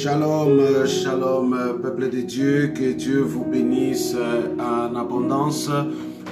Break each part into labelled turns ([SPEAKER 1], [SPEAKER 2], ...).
[SPEAKER 1] Shalom, shalom, peuple de Dieu, que Dieu vous bénisse en abondance.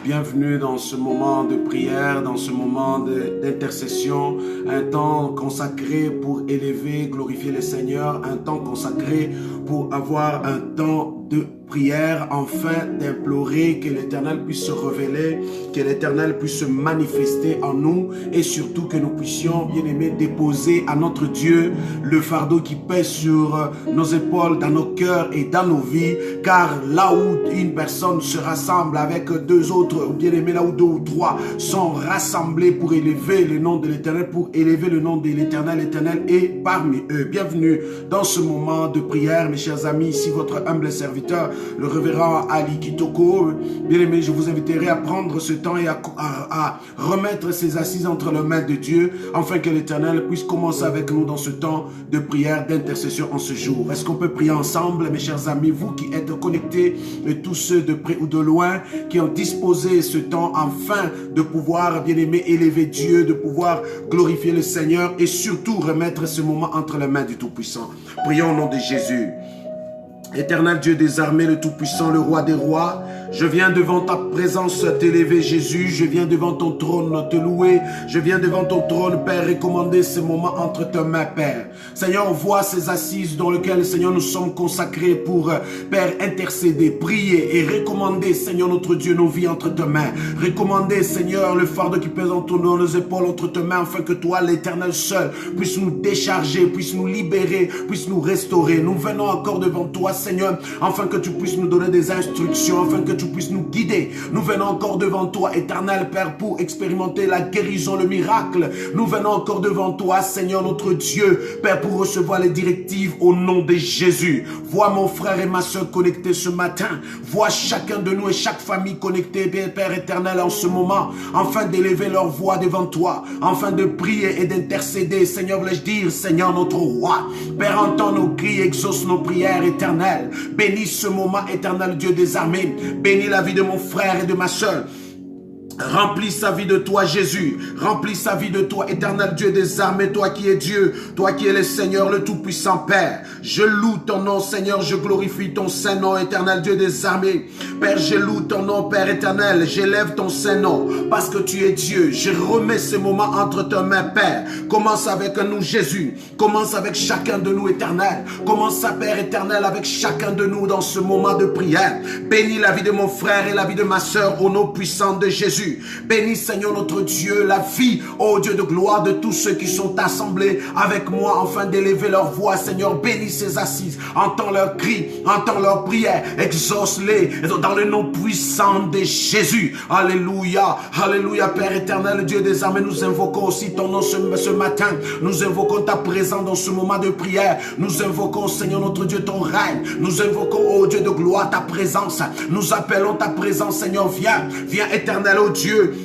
[SPEAKER 1] Bienvenue dans ce moment de prière, dans ce moment d'intercession, un temps consacré pour élever, glorifier le Seigneur, un temps consacré pour avoir un temps de prière, afin d'implorer que l'Éternel puisse se révéler, que l'Éternel puisse se manifester en nous et surtout que nous puissions, bien aimés, déposer à notre Dieu le fardeau qui pèse sur nos épaules, dans nos cœurs et dans nos vies, car là où une personne se rassemble avec deux autres, bien aimés, là où deux ou trois sont rassemblés pour élever le nom de l'Éternel, pour élever le nom de l'Éternel, l'Éternel est parmi eux. Bienvenue dans ce moment de prière, mes chers amis, ici votre humble serviteur, le révérend Ali Kitoko. Bien aimé, je vous inviterai à prendre ce temps et à remettre ses assises entre les mains de Dieu, afin que l'Éternel puisse commencer avec nous dans ce temps de prière, d'intercession en ce jour. Est-ce qu'on peut prier ensemble, mes chers amis, vous qui êtes connectés, et tous ceux de près ou de loin, qui ont disposé ce temps afin de pouvoir, bien aimé, élever Dieu, de pouvoir glorifier le Seigneur et surtout remettre ce moment entre les mains du Tout-Puissant. Prions au nom de Jésus. Éternel Dieu des armées, le Tout-Puissant, le Roi des rois, je viens devant ta présence t'élever Jésus, je viens devant ton trône te louer, je viens devant ton trône Père recommander ce moment entre tes mains Père. Seigneur, on voit ces assises dans lesquelles Seigneur nous sommes consacrés pour Père intercéder, prier et recommander Seigneur notre Dieu nos vies entre tes mains. Recommander Seigneur le fardeau qui pèse entre nos épaules entre tes mains afin que toi l'Éternel seul puisse nous décharger, puisse nous libérer, puisse nous restaurer. Nous venons encore devant toi Seigneur, afin que tu puisses nous donner des instructions, afin que tu puisses nous guider. Nous venons encore devant toi, Éternel Père, pour expérimenter la guérison, le miracle. Nous venons encore devant toi, Seigneur notre Dieu, Père, pour recevoir les directives au nom de Jésus. Vois mon frère et ma soeur connectés ce matin. Vois chacun de nous et chaque famille connectée, Père éternel, en ce moment, afin d'élever leur voix devant toi, afin de prier et d'intercéder. Seigneur, voulais-je dire, Seigneur notre roi, Père, entends nos cris, exauce nos prières, éternel. Bénis ce moment, éternel Dieu des armées. Bénis la vie de mon frère et de ma soeur. Remplis sa vie de toi Jésus, remplis sa vie de toi éternel Dieu des armées, toi qui es Dieu, toi qui es le Seigneur, le tout-puissant Père. Je loue ton nom Seigneur, je glorifie ton saint nom éternel Dieu des armées. Père, je loue ton nom Père éternel, j'élève ton saint nom parce que tu es Dieu. Je remets ce moment entre tes mains Père. Commence avec nous Jésus, commence avec chacun de nous éternel, commence Père éternel avec chacun de nous dans ce moment de prière. Bénis la vie de mon frère et la vie de ma soeur au nom puissant de Jésus. Bénis Seigneur notre Dieu la vie, ô Dieu de gloire, de tous ceux qui sont assemblés avec moi afin d'élever leur voix. Seigneur, bénis ces assises, entends leurs cris, entends leurs prières, exauce-les dans le nom puissant de Jésus. Alléluia, alléluia Père éternel, Dieu des armées, nous invoquons aussi ton nom ce matin. Nous invoquons ta présence dans ce moment de prière. Nous invoquons Seigneur notre Dieu ton règne. Nous invoquons, ô Dieu de gloire, ta présence. Nous appelons ta présence Seigneur, viens, viens éternel, ô Dieu.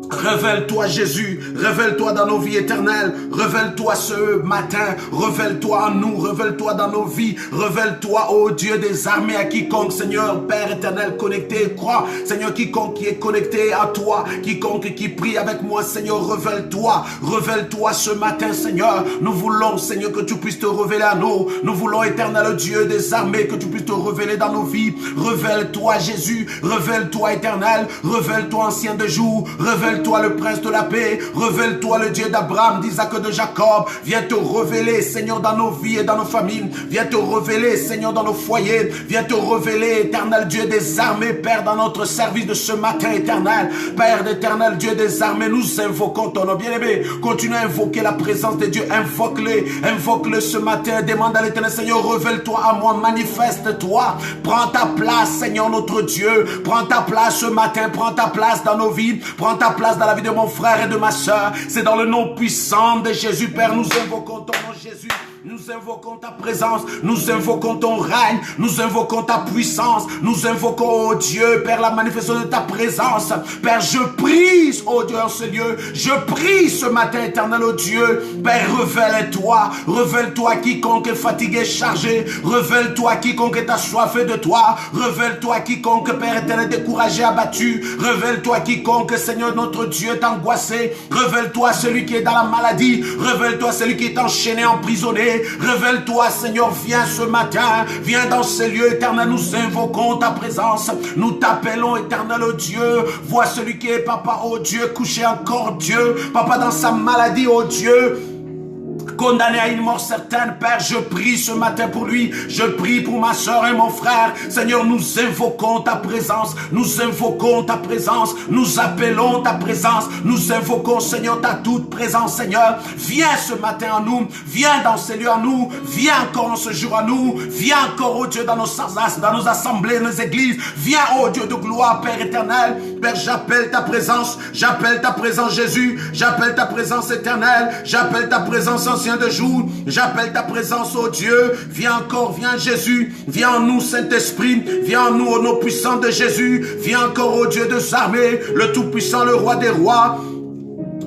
[SPEAKER 1] Révèle-toi Jésus, révèle-toi dans nos vies éternelles, révèle-toi ce matin, révèle-toi en nous, révèle-toi dans nos vies, révèle-toi ô Dieu des armées à quiconque Seigneur Père éternel connecté et croit, Seigneur quiconque qui est connecté à toi, quiconque qui prie avec moi Seigneur, révèle-toi, révèle-toi ce matin Seigneur, nous voulons Seigneur que tu puisses te révéler à nous, nous voulons éternel Dieu des armées que tu puisses te révéler dans nos vies, révèle-toi Jésus, révèle-toi éternel, révèle-toi ancien de jour, révèle-toi le prince de la paix, révèle-toi le Dieu d'Abraham, d'Isaac et de Jacob, viens te révéler Seigneur dans nos vies et dans nos familles, viens te révéler Seigneur dans nos foyers, viens te révéler éternel Dieu des armées Père dans notre service de ce matin éternel, Père d'éternel Dieu des armées, nous invoquons ton nom bien-aimé, continue à invoquer la présence de Dieu, invoque-le ce matin, demande à l'éternel Seigneur, révèle-toi à moi, manifeste-toi, prends ta place Seigneur notre Dieu, prends ta place ce matin, prends ta place dans nos vies, prends ta place dans la vie de mon frère et de ma soeur. C'est dans le nom puissant de Jésus, Père, nous invoquons ton nom Jésus. Nous invoquons ta présence, nous invoquons ton règne, nous invoquons ta puissance, nous invoquons, oh Dieu, Père, la manifestation de ta présence. Père, je prie, oh Dieu, en ce lieu, je prie ce matin, éternel, oh Dieu, Père, révèle-toi quiconque est fatigué, chargé, révèle-toi quiconque est assoiffé de toi, révèle-toi quiconque, Père éternel, découragé, abattu, révèle-toi quiconque, Seigneur, notre Dieu, est angoissé, révèle-toi celui qui est dans la maladie, révèle-toi celui qui est enchaîné, emprisonné, prier. Révèle-toi, Seigneur, viens ce matin. Viens dans ces lieux, Éternel, nous invoquons ta présence. Nous t'appelons, Éternel, oh Dieu. Vois celui qui est, Papa, oh Dieu, couché encore, Dieu. Papa, dans sa maladie, oh Dieu, condamné à une mort certaine, Père, je prie ce matin pour lui, je prie pour ma soeur et mon frère. Seigneur, nous invoquons ta présence, nous invoquons ta présence, nous appelons ta présence, nous invoquons, Seigneur, ta toute présence, Seigneur. Viens ce matin en nous, viens dans ces lieux en nous, viens encore en ce jour en nous, viens encore, oh Dieu, dans nos assemblées, nos églises, viens, oh Dieu de gloire, Père éternel. Père, j'appelle ta présence, Jésus, j'appelle ta présence éternelle, j'appelle ta présence ancien de jour, j'appelle ta présence, oh Dieu. Viens encore, viens Jésus, viens en nous, Saint-Esprit, viens en nous, au nom puissant de Jésus, viens encore, oh Dieu des armées, le Tout-Puissant, le Roi des rois.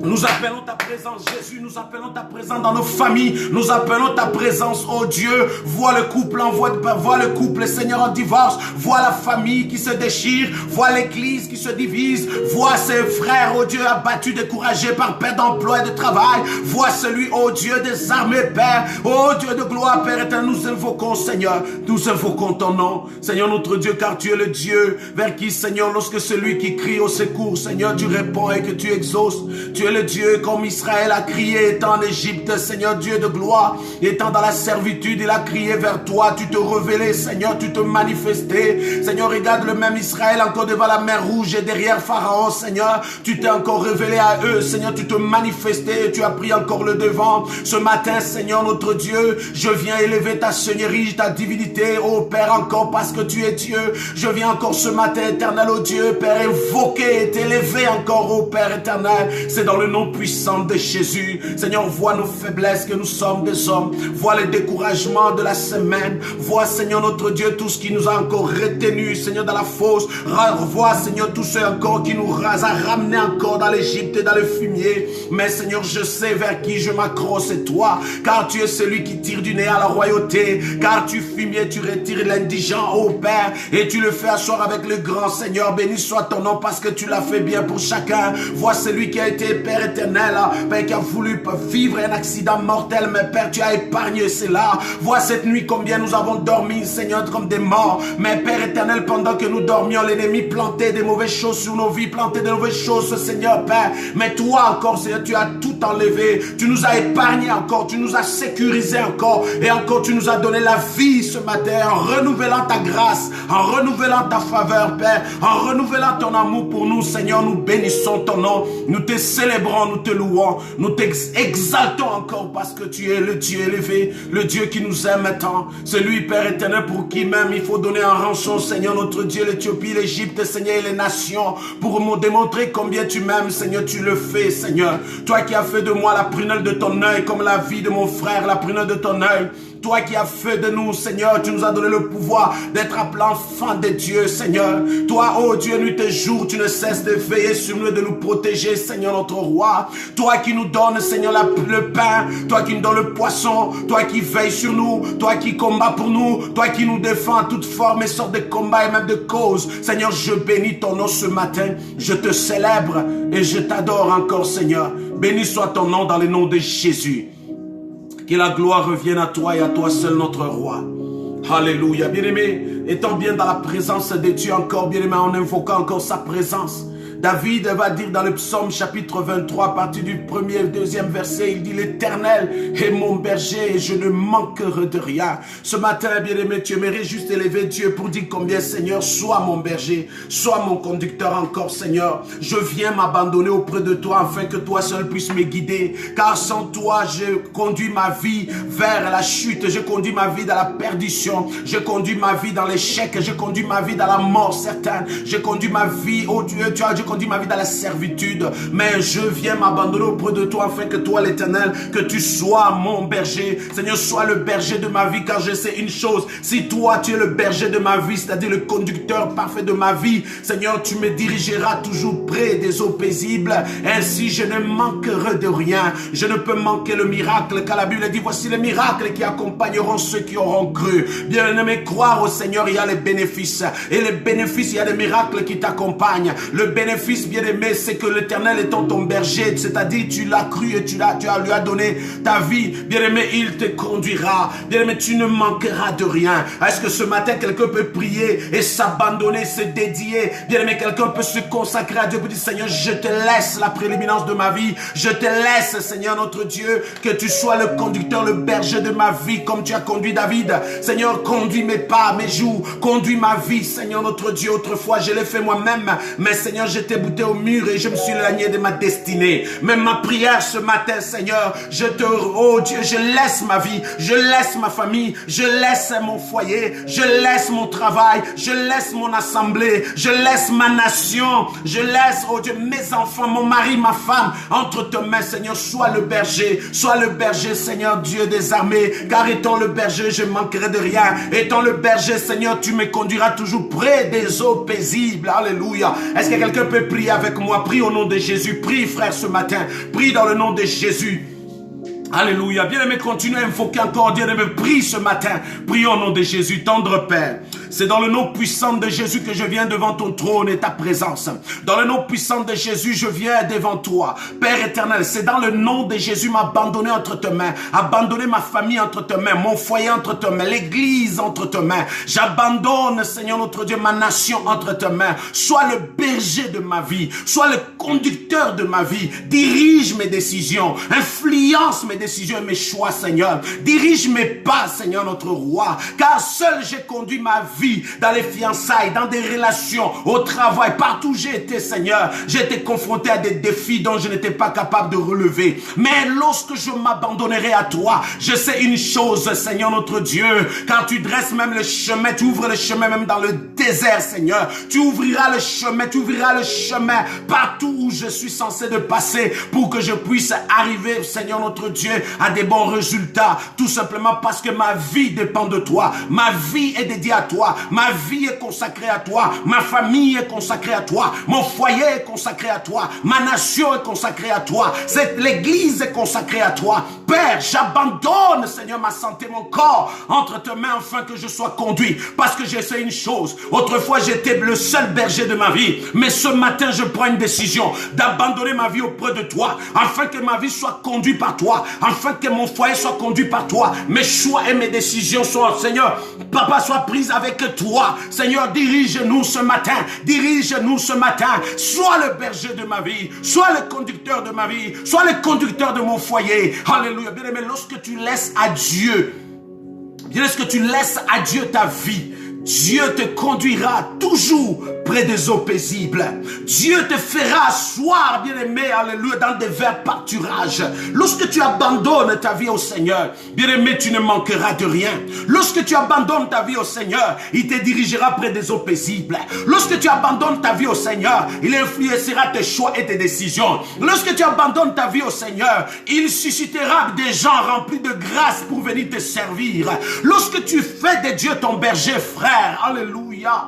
[SPEAKER 1] Nous appelons ta présence, Jésus, nous appelons ta présence dans nos familles, nous appelons ta présence, oh Dieu. Vois le couple, vois le couple, Seigneur, en divorce, vois la famille qui se déchire, vois l'église qui se divise, vois ses frères, oh Dieu, abattus, découragés par perte d'emploi et de travail, vois celui, oh Dieu, des armées, Père, oh Dieu de gloire, Père éternel, nous invoquons, Seigneur, nous invoquons ton nom, Seigneur notre Dieu, car tu es le Dieu vers qui, Seigneur, lorsque celui qui crie au secours, Seigneur, tu réponds et que tu exauces, tu es le Dieu comme Israël a crié étant en Égypte, Seigneur Dieu de gloire, étant dans la servitude, il a crié vers toi, tu te révélais, Seigneur, tu te manifestais, Seigneur, regarde le même Israël encore devant la mer rouge et derrière Pharaon, Seigneur, tu t'es encore révélé à eux, Seigneur, tu te manifestais, tu as pris encore le devant, ce matin, Seigneur notre Dieu, je viens élever ta seigneurie, ta divinité, oh Père, encore parce que tu es Dieu, je viens encore ce matin, éternel, oh Dieu, Père, invoquer et t'élever encore, oh Père éternel, c'est dans le nom puissant de Jésus. Seigneur, vois nos faiblesses, que nous sommes des hommes. Vois les découragements de la semaine. Vois, Seigneur, notre Dieu, tout ce qui nous a encore retenus, Seigneur, dans la fosse. Vois, Seigneur, tout ce encore qui nous a ramenés encore dans l'Égypte et dans le fumier. Mais, Seigneur, je sais vers qui je m'accroche, c'est toi. Car tu es celui qui tire du nez à la royauté. Car tu fumier, tu retires l'indigent, ô Père. Et tu le fais asseoir avec le grand Seigneur. Béni soit ton nom parce que tu l'as fait bien pour chacun. Vois celui qui a été Père éternel, Père, qui a voulu vivre un accident mortel, mais Père, tu as épargné cela. Vois cette nuit combien nous avons dormi, Seigneur, comme des morts. Mais Père éternel, pendant que nous dormions, l'ennemi plantait des mauvaises choses sur nos vies, plantait des mauvaises choses, Seigneur, Père. Mais toi encore, Seigneur, tu as tout enlevé. Tu nous as épargné encore, tu nous as sécurisé encore. Et encore, tu nous as donné la vie ce matin, en renouvelant ta grâce, en renouvelant ta faveur, Père, en renouvelant ton amour pour nous, Seigneur. Nous bénissons ton nom, nous te célébrons, nous te louons, nous t'exaltons encore parce que tu es le Dieu élevé, le Dieu qui nous aime tant, celui, Père éternel, pour qui même il faut donner en rançon, Seigneur notre Dieu, l'Éthiopie, l'Égypte, Seigneur, et les nations, pour me démontrer combien tu m'aimes, Seigneur, tu le fais, Seigneur. Toi qui as fait de moi la prunelle de ton œil, comme la vie de mon frère, la prunelle de ton œil. Toi qui as fait de nous, Seigneur, tu nous as donné le pouvoir d'être appelés enfants de Dieu, Seigneur. Toi, oh Dieu, nuit et jour, tu ne cesses de veiller sur nous et de nous protéger, Seigneur, notre roi. Toi qui nous donnes, Seigneur, le pain, toi qui nous donnes le poisson, toi qui veilles sur nous, toi qui combats pour nous, toi qui nous défends toute forme et sorte de combat et même de cause. Seigneur, je bénis ton nom ce matin, je te célèbre et je t'adore encore, Seigneur. Béni soit ton nom dans le nom de Jésus. Que la gloire revienne à toi et à toi seul notre roi. Alléluia. Bien-aimé, étant bien dans la présence de Dieu encore, bien-aimé, en invoquant encore sa présence. David va dire dans le psaume chapitre 23, à partir du 1er et 2e verset, il dit: l'Éternel est mon berger et je ne manquerai de rien. Ce matin, bien-aimé, tu aimerais juste élever Dieu pour dire combien, Seigneur, sois mon berger, sois mon conducteur encore, Seigneur. Je viens m'abandonner auprès de toi afin que toi seul puisses me guider. Car sans toi, je conduis ma vie vers la chute, je conduis ma vie dans la perdition, je conduis ma vie dans l'échec, je conduis ma vie dans la mort certaine, je conduis ma vie, oh Dieu, je conduis ma vie dans la servitude, mais je viens m'abandonner auprès de toi afin que toi, l'Éternel, que tu sois mon berger. Seigneur, sois le berger de ma vie, car je sais une chose: si toi tu es le berger de ma vie, c'est-à-dire le conducteur parfait de ma vie, Seigneur, tu me dirigeras toujours près des eaux paisibles. Ainsi je ne manquerai de rien. Je ne peux manquer le miracle, car la Bible dit: voici les miracles qui accompagneront ceux qui auront cru. Bien aimé, croire au Seigneur, il y a les bénéfices, et les bénéfices, il y a des miracles qui t'accompagnent. Le bénéfice, bénéfice, bien-aimé, c'est que l'Éternel étant ton berger, c'est-à-dire tu l'as cru et tu lui as donné ta vie, bien-aimé, il te conduira. Bien-aimé, tu ne manqueras de rien. Est-ce que ce matin, quelqu'un peut prier et s'abandonner, se dédier? Bien-aimé, quelqu'un peut se consacrer à Dieu pour dire, Seigneur, je te laisse la prééminence de ma vie. Je te laisse, Seigneur notre Dieu, que tu sois le conducteur, le berger de ma vie, comme tu as conduit David. Seigneur, conduis mes pas, mes jours, conduis ma vie, Seigneur notre Dieu. Autrefois, je l'ai fait moi-même, mais Seigneur, j'étais bouté au mur et je me suis éloigné de ma destinée. Même ma prière ce matin, Seigneur, oh Dieu, je laisse ma vie, je laisse ma famille, je laisse mon foyer, je laisse mon travail, je laisse mon assemblée, je laisse ma nation, je laisse, oh Dieu, mes enfants, mon mari, ma femme, entre tes mains, Seigneur. Sois le berger, Seigneur Dieu des armées, car étant le berger, je manquerai de rien. Étant le berger, Seigneur, tu me conduiras toujours près des eaux paisibles. Alléluia. Est-ce que quelqu'un peut prier avec moi? Prie au nom de Jésus. Prie, frère, ce matin. Prie dans le nom de Jésus. Alléluia. Bien-aimé, continue à invoquer encore Dieu. Bien-aimé, prie ce matin. Prie au nom de Jésus. Tendre Père, c'est dans le nom puissant de Jésus que je viens devant ton trône et ta présence. Dans le nom puissant de Jésus, je viens devant toi. Père éternel, c'est dans le nom de Jésus m'abandonner entre tes mains. Abandonner ma famille entre tes mains. Mon foyer entre tes mains. L'église entre tes mains. J'abandonne, Seigneur notre Dieu, ma nation entre tes mains. Sois le berger de ma vie. Sois le conducteur de ma vie. Dirige mes décisions. Influence mes décisions et mes choix, Seigneur. Dirige mes pas, Seigneur notre roi. Car seul j'ai conduit ma vie dans les fiançailles, dans des relations, au travail, partout où j'ai été, Seigneur. J'ai été confronté à des défis dont je n'étais pas capable de relever. Mais lorsque je m'abandonnerai à toi, je sais une chose, Seigneur notre Dieu. Quand tu dresses même le chemin, tu ouvres le chemin même dans le désert, Seigneur. Tu ouvriras le chemin partout où je suis censé de passer pour que je puisse arriver, Seigneur notre Dieu, à des bons résultats. Tout simplement parce que ma vie dépend de toi. Ma vie est dédiée à toi. Ma vie est consacrée à toi. Ma famille est consacrée à toi. Mon foyer est consacré à toi. Ma nation est consacrée à toi. L'église est consacrée à toi. Père, j'abandonne, Seigneur, ma santé, mon corps entre tes mains afin que je sois conduit. Parce que je sais une chose. Autrefois, j'étais le seul berger de ma vie. Mais ce matin, je prends une décision d'abandonner ma vie auprès de toi afin que ma vie soit conduite par toi. Afin que mon foyer soit conduit par toi. Mes choix et mes décisions soient, Seigneur, Papa, soient prises avec toi. Seigneur, dirige-nous ce matin. Dirige-nous ce matin. Sois le berger de ma vie. Sois le conducteur de ma vie. Sois le conducteur de mon foyer. Alléluia. Bien-aimé, lorsque tu laisses à Dieu, lorsque tu laisses à Dieu ta vie, Dieu te conduira toujours près des eaux paisibles. Dieu te fera asseoir, bien-aimé, alléluia, dans des verts pâturages. Lorsque tu abandonnes ta vie au Seigneur, bien-aimé, tu ne manqueras de rien. Lorsque tu abandonnes ta vie au Seigneur, il te dirigera près des eaux paisibles. Lorsque tu abandonnes ta vie au Seigneur, il influencera tes choix et tes décisions. Lorsque tu abandonnes ta vie au Seigneur, il suscitera des gens remplis de grâce pour venir te servir. Lorsque tu fais de Dieu ton berger, frère, alléluia,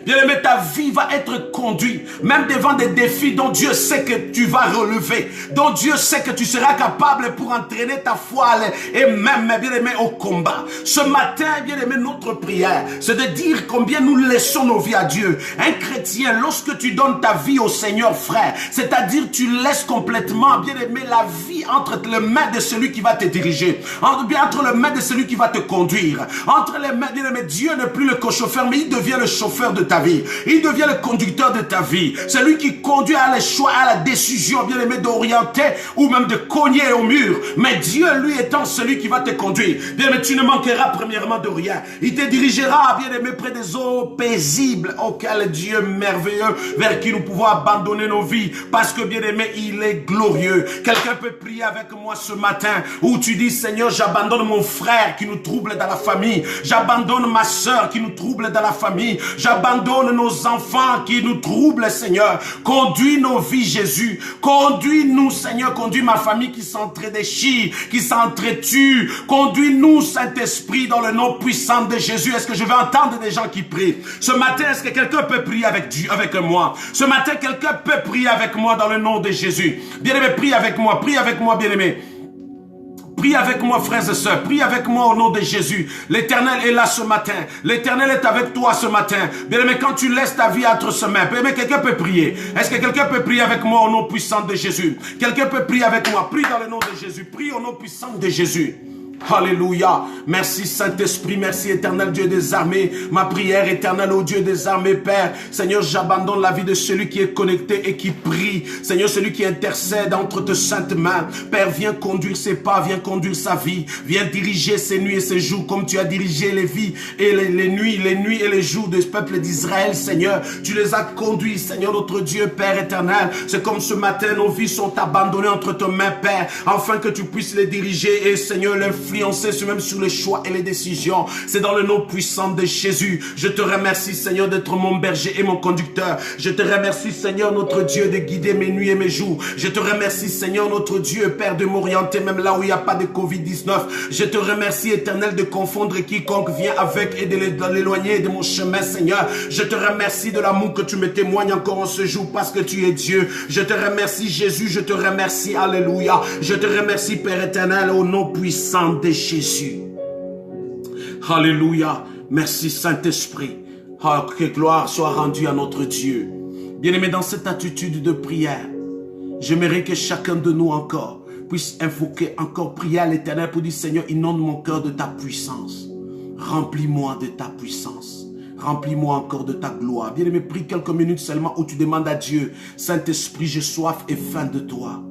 [SPEAKER 1] bien-aimé, ta vie va être conduite, même devant des défis dont Dieu sait que tu vas relever, dont Dieu sait que tu seras capable pour entraîner ta foi et même, bien-aimé, au combat. Ce matin, bien-aimé, notre prière, c'est de dire combien nous laissons nos vies à Dieu. Un chrétien, lorsque tu donnes ta vie au Seigneur, frère, c'est-à-dire tu laisses complètement, bien-aimé, la vie entre les mains de celui qui va te diriger, entre les mains de celui qui va te conduire, entre les mains, bien-aimé, Dieu n'est plus le co-chauffeur, mais il devient le chauffeur de ta vie. Il devient le conducteur de ta vie. C'est lui qui conduit à les choix, à la décision, bien aimé, d'orienter ou même de cogner au mur. Mais Dieu, lui, étant celui qui va te conduire, bien aimé, tu ne manqueras premièrement de rien. Il te dirigera, bien aimé, près des eaux paisibles. Oh, quel Dieu merveilleux vers qui nous pouvons abandonner nos vies. Parce que, bien aimé, il est glorieux. Quelqu'un peut prier avec moi ce matin où tu dis, Seigneur, j'abandonne mon frère qui nous trouble dans la famille. J'abandonne ma soeur qui nous trouble dans la famille. J'abandonne nos enfants qui nous troublent, Seigneur. Conduis nos vies, Jésus. Conduis-nous, Seigneur. Conduis ma famille qui s'entre-déchire, qui s'entretue. Conduis-nous, Saint-Esprit, dans le nom puissant de Jésus. Est-ce que je vais entendre des gens qui prient? Ce matin, est-ce que quelqu'un peut prier avec Dieu, avec moi? Ce matin, quelqu'un peut prier avec moi dans le nom de Jésus. Bien-aimé, prie avec moi, bien-aimé. Prie avec moi, frères et sœurs. Prie avec moi au nom de Jésus. L'Éternel est là ce matin. L'Éternel est avec toi ce matin. Bien-aimé, quand tu laisses ta vie entre ses mains, bien-aimé, quelqu'un peut prier. Est-ce que quelqu'un peut prier avec moi au nom puissant de Jésus? Quelqu'un peut prier avec moi. Prie dans le nom de Jésus. Prie au nom puissant de Jésus. Alléluia. Merci Saint-Esprit, merci éternel Dieu des armées. Ma prière éternelle au Dieu des armées, Père. Seigneur, j'abandonne la vie de celui qui est connecté et qui prie. Seigneur, celui qui intercède entre tes saintes mains. Père, viens conduire ses pas, viens conduire sa vie. Viens diriger ses nuits et ses jours comme tu as dirigé les vies et les nuits et les jours du peuple d'Israël, Seigneur. Tu les as conduits, Seigneur notre Dieu, Père éternel. C'est comme ce matin, nos vies sont abandonnées entre tes mains, Père, afin que tu puisses les diriger et, Seigneur, l'influencer même sur les choix et les décisions. C'est dans le nom puissant de Jésus. Je te remercie, Seigneur, d'être mon berger et mon conducteur. Je te remercie, Seigneur, notre Dieu, de guider mes nuits et mes jours. Je te remercie, Seigneur, notre Dieu, Père, de m'orienter même là où il n'y a pas de Covid-19. Je te remercie, éternel, de confondre quiconque vient avec et de l'éloigner de mon chemin, Seigneur. Je te remercie de l'amour que tu me témoignes encore en ce jour parce que tu es Dieu. Je te remercie, Jésus. Je te remercie. Alléluia. Je te remercie, Père éternel, au nom puissant de Jésus. Alléluia. Merci Saint-Esprit. Oh, que gloire soit rendue à notre Dieu. Bien-aimé, dans cette attitude de prière, j'aimerais que chacun de nous encore puisse invoquer, encore prier à l'Éternel pour dire, Seigneur, inonde mon cœur de ta puissance. Remplis-moi de ta puissance. Remplis-moi encore de ta gloire. Bien-aimé, prie quelques minutes seulement où tu demandes à Dieu, Saint-Esprit, j'ai soif et faim de toi.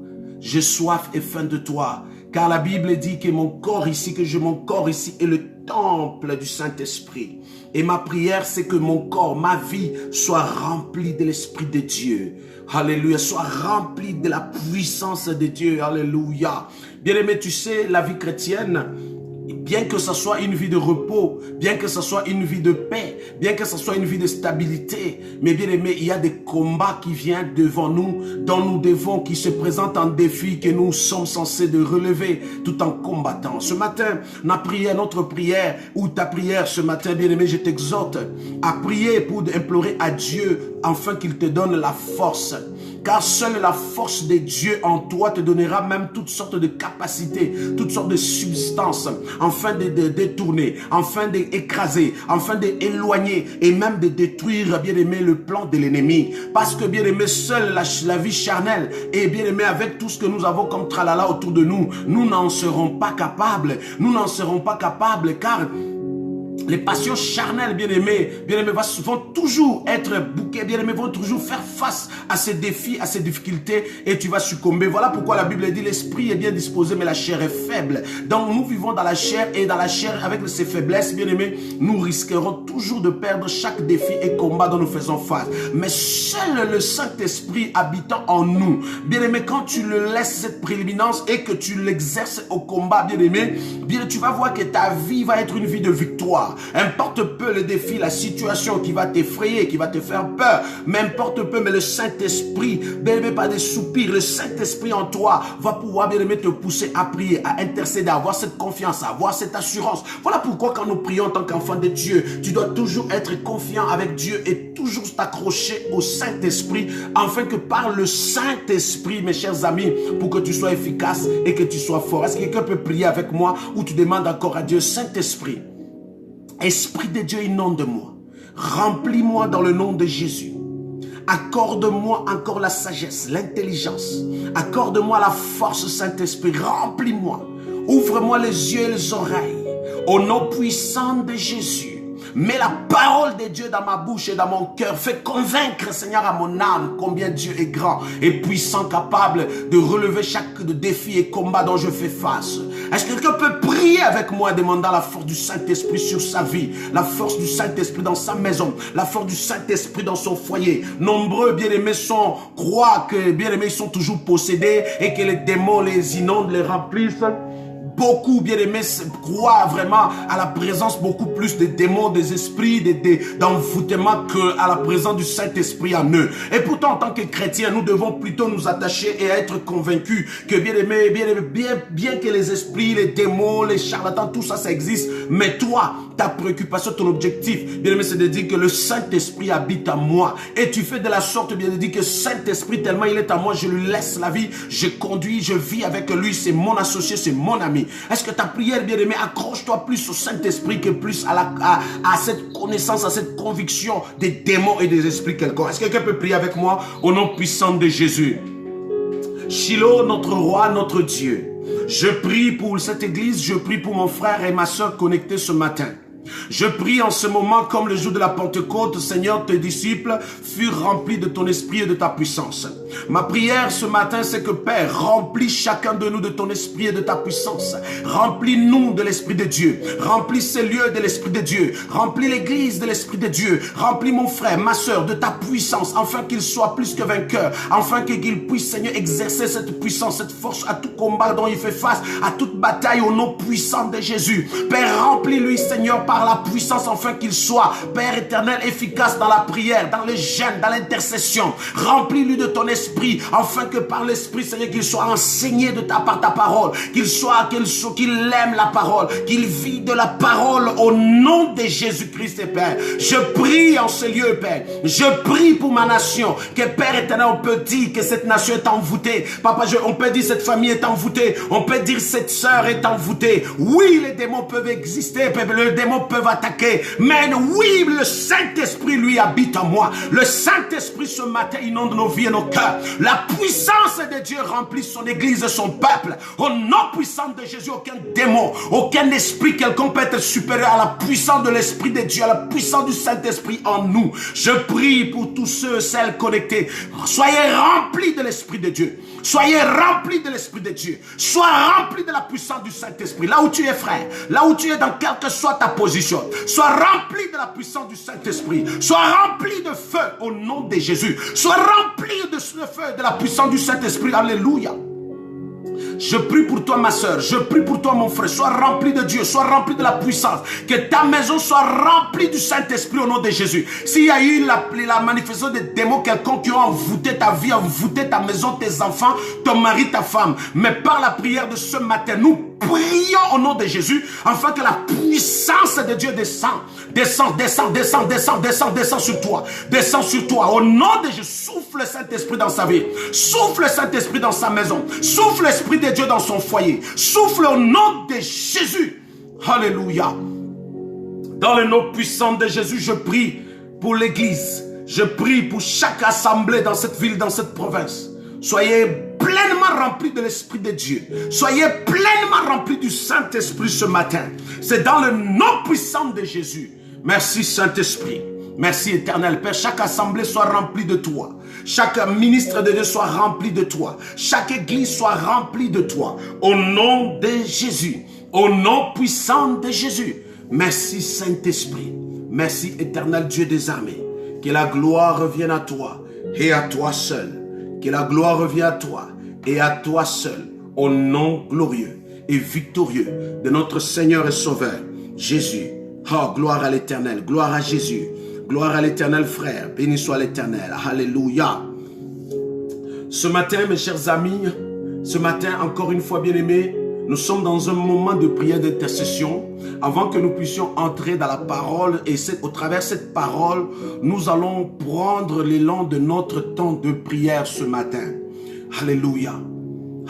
[SPEAKER 1] J'ai soif et faim de toi. Car la Bible dit que mon corps ici est le temple du Saint-Esprit. Et ma prière, c'est que mon corps, ma vie, soit remplie de l'Esprit de Dieu. Alléluia, soit remplie de la puissance de Dieu. Alléluia. Bien-aimé, tu sais, la vie chrétienne, bien que ce soit une vie de repos, bien que ce soit une vie de paix, bien que ce soit une vie de stabilité, mais bien aimé, il y a des combats qui viennent devant nous, dont nous devons, qui se présentent en défi, que nous sommes censés de relever tout en combattant. Ce matin, notre prière, ou ta prière ce matin, bien aimé, je t'exhorte à prier pour implorer à Dieu, afin qu'il te donne la force. Car seule la force de Dieu en toi te donnera même toutes sortes de capacités, toutes sortes de substances, afin de détourner, afin d'écraser, afin d'éloigner et même de détruire, bien aimé, le plan de l'ennemi. Parce que, bien aimé, seule la vie charnelle et bien aimé, avec tout ce que nous avons comme tralala autour de nous, nous n'en serons pas capables. Nous n'en serons pas capables car les passions charnelles, bien-aimés, vont toujours être bouquées, bien-aimés, vont toujours faire face à ces défis, à ces difficultés, et tu vas succomber. Voilà pourquoi la Bible dit, l'esprit est bien disposé, mais la chair est faible. Donc nous vivons dans la chair, et dans la chair, avec ces faiblesses, bien-aimés, nous risquerons toujours de perdre chaque défi et combat dont nous faisons face. Mais seul le Saint-Esprit habitant en nous, bien-aimé, quand tu le laisses cette prééminence et que tu l'exerces au combat, bien-aimé, bien, tu vas voir que ta vie va être une vie de victoire. Importe peu le défi, la situation qui va t'effrayer, qui va te faire peur, mais importe peu, mais le Saint-Esprit, bien-aimé, pas des soupirs, le Saint-Esprit en toi va pouvoir, bien-aimé, te pousser à prier, à intercéder, à avoir cette confiance, à avoir cette assurance. Voilà pourquoi quand nous prions en tant qu'enfant de Dieu, tu dois toujours être confiant avec Dieu et toujours t'accrocher au Saint-Esprit, afin que par le Saint-Esprit, mes chers amis, pour que tu sois efficace et que tu sois fort. Est-ce que quelqu'un peut prier avec moi ou tu demandes encore à Dieu, Saint-Esprit, Esprit de Dieu, inonde-moi, remplis-moi dans le nom de Jésus. Accorde-moi encore la sagesse, l'intelligence. Accorde-moi la force, Saint-Esprit. Remplis-moi. Ouvre-moi les yeux et les oreilles. Au nom puissant de Jésus. Mets la parole de Dieu dans ma bouche et dans mon cœur. Fais convaincre, Seigneur, à mon âme combien Dieu est grand et puissant, capable de relever chaque défi et combat dont je fais face. Est-ce que quelqu'un peut prier avec moi, demandant la force du Saint-Esprit sur sa vie, la force du Saint-Esprit dans sa maison, la force du Saint-Esprit dans son foyer? Nombreux, bien-aimés, croient que, bien-aimés, ils sont toujours possédés et que les démons les inondent, les remplissent. Beaucoup, bien-aimés, croient vraiment à la présence beaucoup plus des démons, des esprits, d'envoûtement qu'à la présence du Saint-Esprit en eux. Et pourtant, en tant que chrétiens, nous devons plutôt nous attacher et être convaincus que, bien-aimés, bien que les esprits, les démons, les charlatans, tout ça, ça existe. Mais toi, ta préoccupation, ton objectif, bien-aimé, c'est de dire que le Saint-Esprit habite en moi. Et tu fais de la sorte, bien de dire que Saint-Esprit, tellement il est en moi, je lui laisse la vie, je conduis, je vis avec lui, c'est mon associé, c'est mon ami. famille. Est-ce que ta prière, bien-aimé, accroche-toi plus au Saint-Esprit que plus à cette connaissance, à cette conviction des démons et des esprits quelconques. Est-ce que quelqu'un peut prier avec moi au nom puissant de Jésus? Shiloh, notre roi, notre Dieu, je prie pour cette église, je prie pour mon frère et ma soeur connectés ce matin. Je prie en ce moment comme le jour de la Pentecôte, Seigneur, tes disciples furent remplis de ton esprit et de ta puissance. Ma prière ce matin, c'est que Père, remplis chacun de nous de ton esprit et de ta puissance. Remplis-nous de l'esprit de Dieu. Remplis ces lieux de l'esprit de Dieu. Remplis l'église de l'esprit de Dieu. Remplis mon frère, ma soeur de ta puissance, afin qu'il soit plus que vainqueur, afin qu'il puisse, Seigneur, exercer cette puissance, cette force à tout combat dont il fait face, à toute bataille au nom puissant de Jésus. Père, remplis-lui, Seigneur, par la puissance, afin qu'il soit, Père éternel, efficace dans la prière, dans le jeûne, dans l'intercession. Remplis-lui de ton esprit, afin que par l'esprit, Seigneur, qu'il soit enseigné par ta parole, qu'il aime la parole, qu'il vit de la parole au nom de Jésus-Christ, Père. Je prie en ce lieu, Père. Je prie pour ma nation, que Père éternel, on peut dire que cette nation est envoûtée. Papa, on peut dire cette famille est envoûtée. On peut dire cette sœur est envoûtée. Oui, les démons peuvent exister, Père, les démons peuvent attaquer. Mais oui, le Saint-Esprit, lui, habite en moi. Le Saint-Esprit, ce matin, inonde nos vies et nos cœurs. La puissance de Dieu remplit son église et son peuple. Au nom puissant de Jésus, aucun démon, aucun esprit quelconque peut être supérieur à la puissance de l'Esprit de Dieu, à la puissance du Saint-Esprit en nous. Je prie pour tous ceux, celles connectés. Soyez remplis de l'Esprit de Dieu. Soyez remplis de l'Esprit de Dieu. Sois remplis de la puissance du Saint-Esprit. Là où tu es, frère, là où tu es, dans quelle que soit ta position, sois rempli de la puissance du Saint-Esprit. Sois rempli de feu au nom de Jésus. Sois rempli de ce feu, de la puissance du Saint-Esprit. Alléluia. Je prie pour toi, ma soeur. Je prie pour toi, mon frère. Sois rempli de Dieu. Sois rempli de la puissance. Que ta maison soit remplie du Saint-Esprit au nom de Jésus. S'il y a eu la manifestation des démons quelconques qui ont envoûté ta vie, envoûté ta maison, tes enfants, ton mari, ta femme. Mais par la prière de ce matin, nous prions au nom de Jésus, afin que la puissance de Dieu descende sur toi. Descend sur toi. Au nom de Jésus, souffle le Saint-Esprit dans sa vie. Souffle le Saint-Esprit dans sa maison. Souffle l'Esprit de Dieu dans son foyer. Souffle au nom de Jésus. Alléluia. Dans le nom puissant de Jésus, je prie pour l'église. Je prie pour chaque assemblée dans cette ville, dans cette province. Soyez pleinement remplis de l'Esprit de Dieu. Soyez pleinement remplis du Saint-Esprit ce matin. C'est dans le nom puissant de Jésus. Merci Saint-Esprit. Merci éternel Père. Chaque assemblée soit remplie de toi. Chaque ministre de Dieu soit rempli de toi. Chaque église soit remplie de toi. Au nom de Jésus. Au nom puissant de Jésus. Merci Saint-Esprit. Merci éternel Dieu des armées. Que la gloire revienne à toi et à toi seul. Que la gloire revienne à toi et à toi seul. Au nom glorieux et victorieux de notre Seigneur et Sauveur, Jésus. Oh, gloire à l'Éternel. Gloire à Jésus. Gloire à l'Éternel, frère. Béni soit l'Éternel. Alléluia. Ce matin, mes chers amis, ce matin, encore une fois, bien-aimés, nous sommes dans un moment de prière d'intercession. Avant que nous puissions entrer dans la parole, et au travers de cette parole, nous allons prendre l'élan de notre temps de prière ce matin. Alléluia.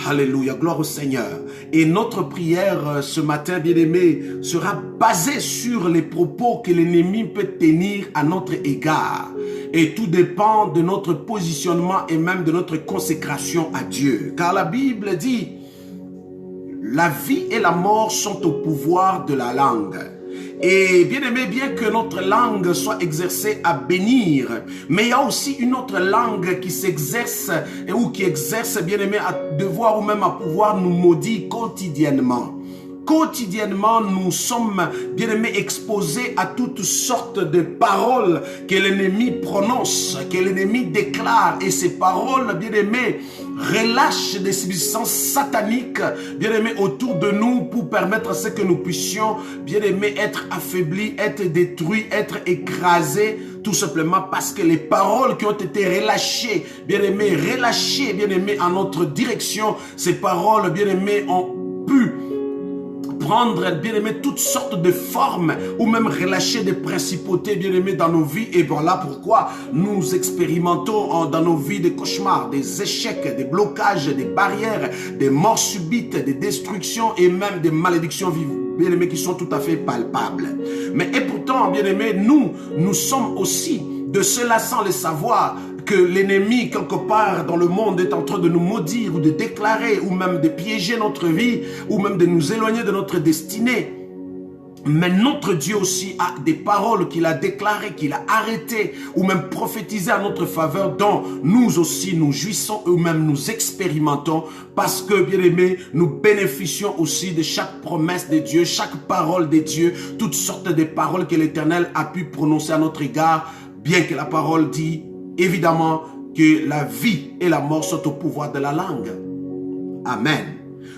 [SPEAKER 1] Alléluia, gloire au Seigneur. Et notre prière ce matin, bien-aimé, sera basée sur les propos que l'ennemi peut tenir à notre égard. Et tout dépend de notre positionnement et même de notre consécration à Dieu. Car la Bible dit, la vie et la mort sont au pouvoir de la langue. Et bien aimé, bien que notre langue soit exercée à bénir, mais il y a aussi une autre langue qui s'exerce ou qui exerce, bien aimé, à devoir ou même à pouvoir nous maudire quotidiennement. Quotidiennement, nous sommes, bien aimés, exposés à toutes sortes de paroles que l'ennemi prononce, que l'ennemi déclare. Et ces paroles, bien aimés, relâchent des substances sataniques, bien aimés, autour de nous pour permettre à ce que nous puissions, bien aimés, être affaiblis, être détruits, être écrasés, tout simplement parce que les paroles qui ont été relâchées, bien aimés, en notre direction, ces paroles, bien aimés, ont pu prendre, bien-aimé, toutes sortes de formes ou même relâcher des principautés, bien-aimé, dans nos vies. Et voilà pourquoi nous expérimentons dans nos vies des cauchemars, des échecs, des blocages, des barrières, des morts subites, des destructions et même des malédictions bien-aimés, qui sont tout à fait palpables. Mais et pourtant, bien-aimés, nous sommes aussi de cela sans le savoir, que l'ennemi, quelque part dans le monde, est en train de nous maudire ou de déclarer ou même de piéger notre vie ou même de nous éloigner de notre destinée. Mais notre Dieu aussi a des paroles qu'il a déclarées, qu'il a arrêtées ou même prophétisées à notre faveur, dont nous aussi nous jouissons ou même nous expérimentons, parce que, bien aimés, nous bénéficions aussi de chaque promesse de Dieu, chaque parole de Dieu, toutes sortes de paroles que l'Éternel a pu prononcer à notre égard, bien que la parole dit évidemment que la vie et la mort sont au pouvoir de la langue. Amen.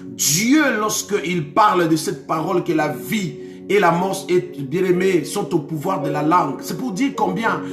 [SPEAKER 1] Dieu, lorsqu'il parle de cette parole que la vie et la mort, bien aimé, sont au pouvoir de la langue, c'est pour dire combien,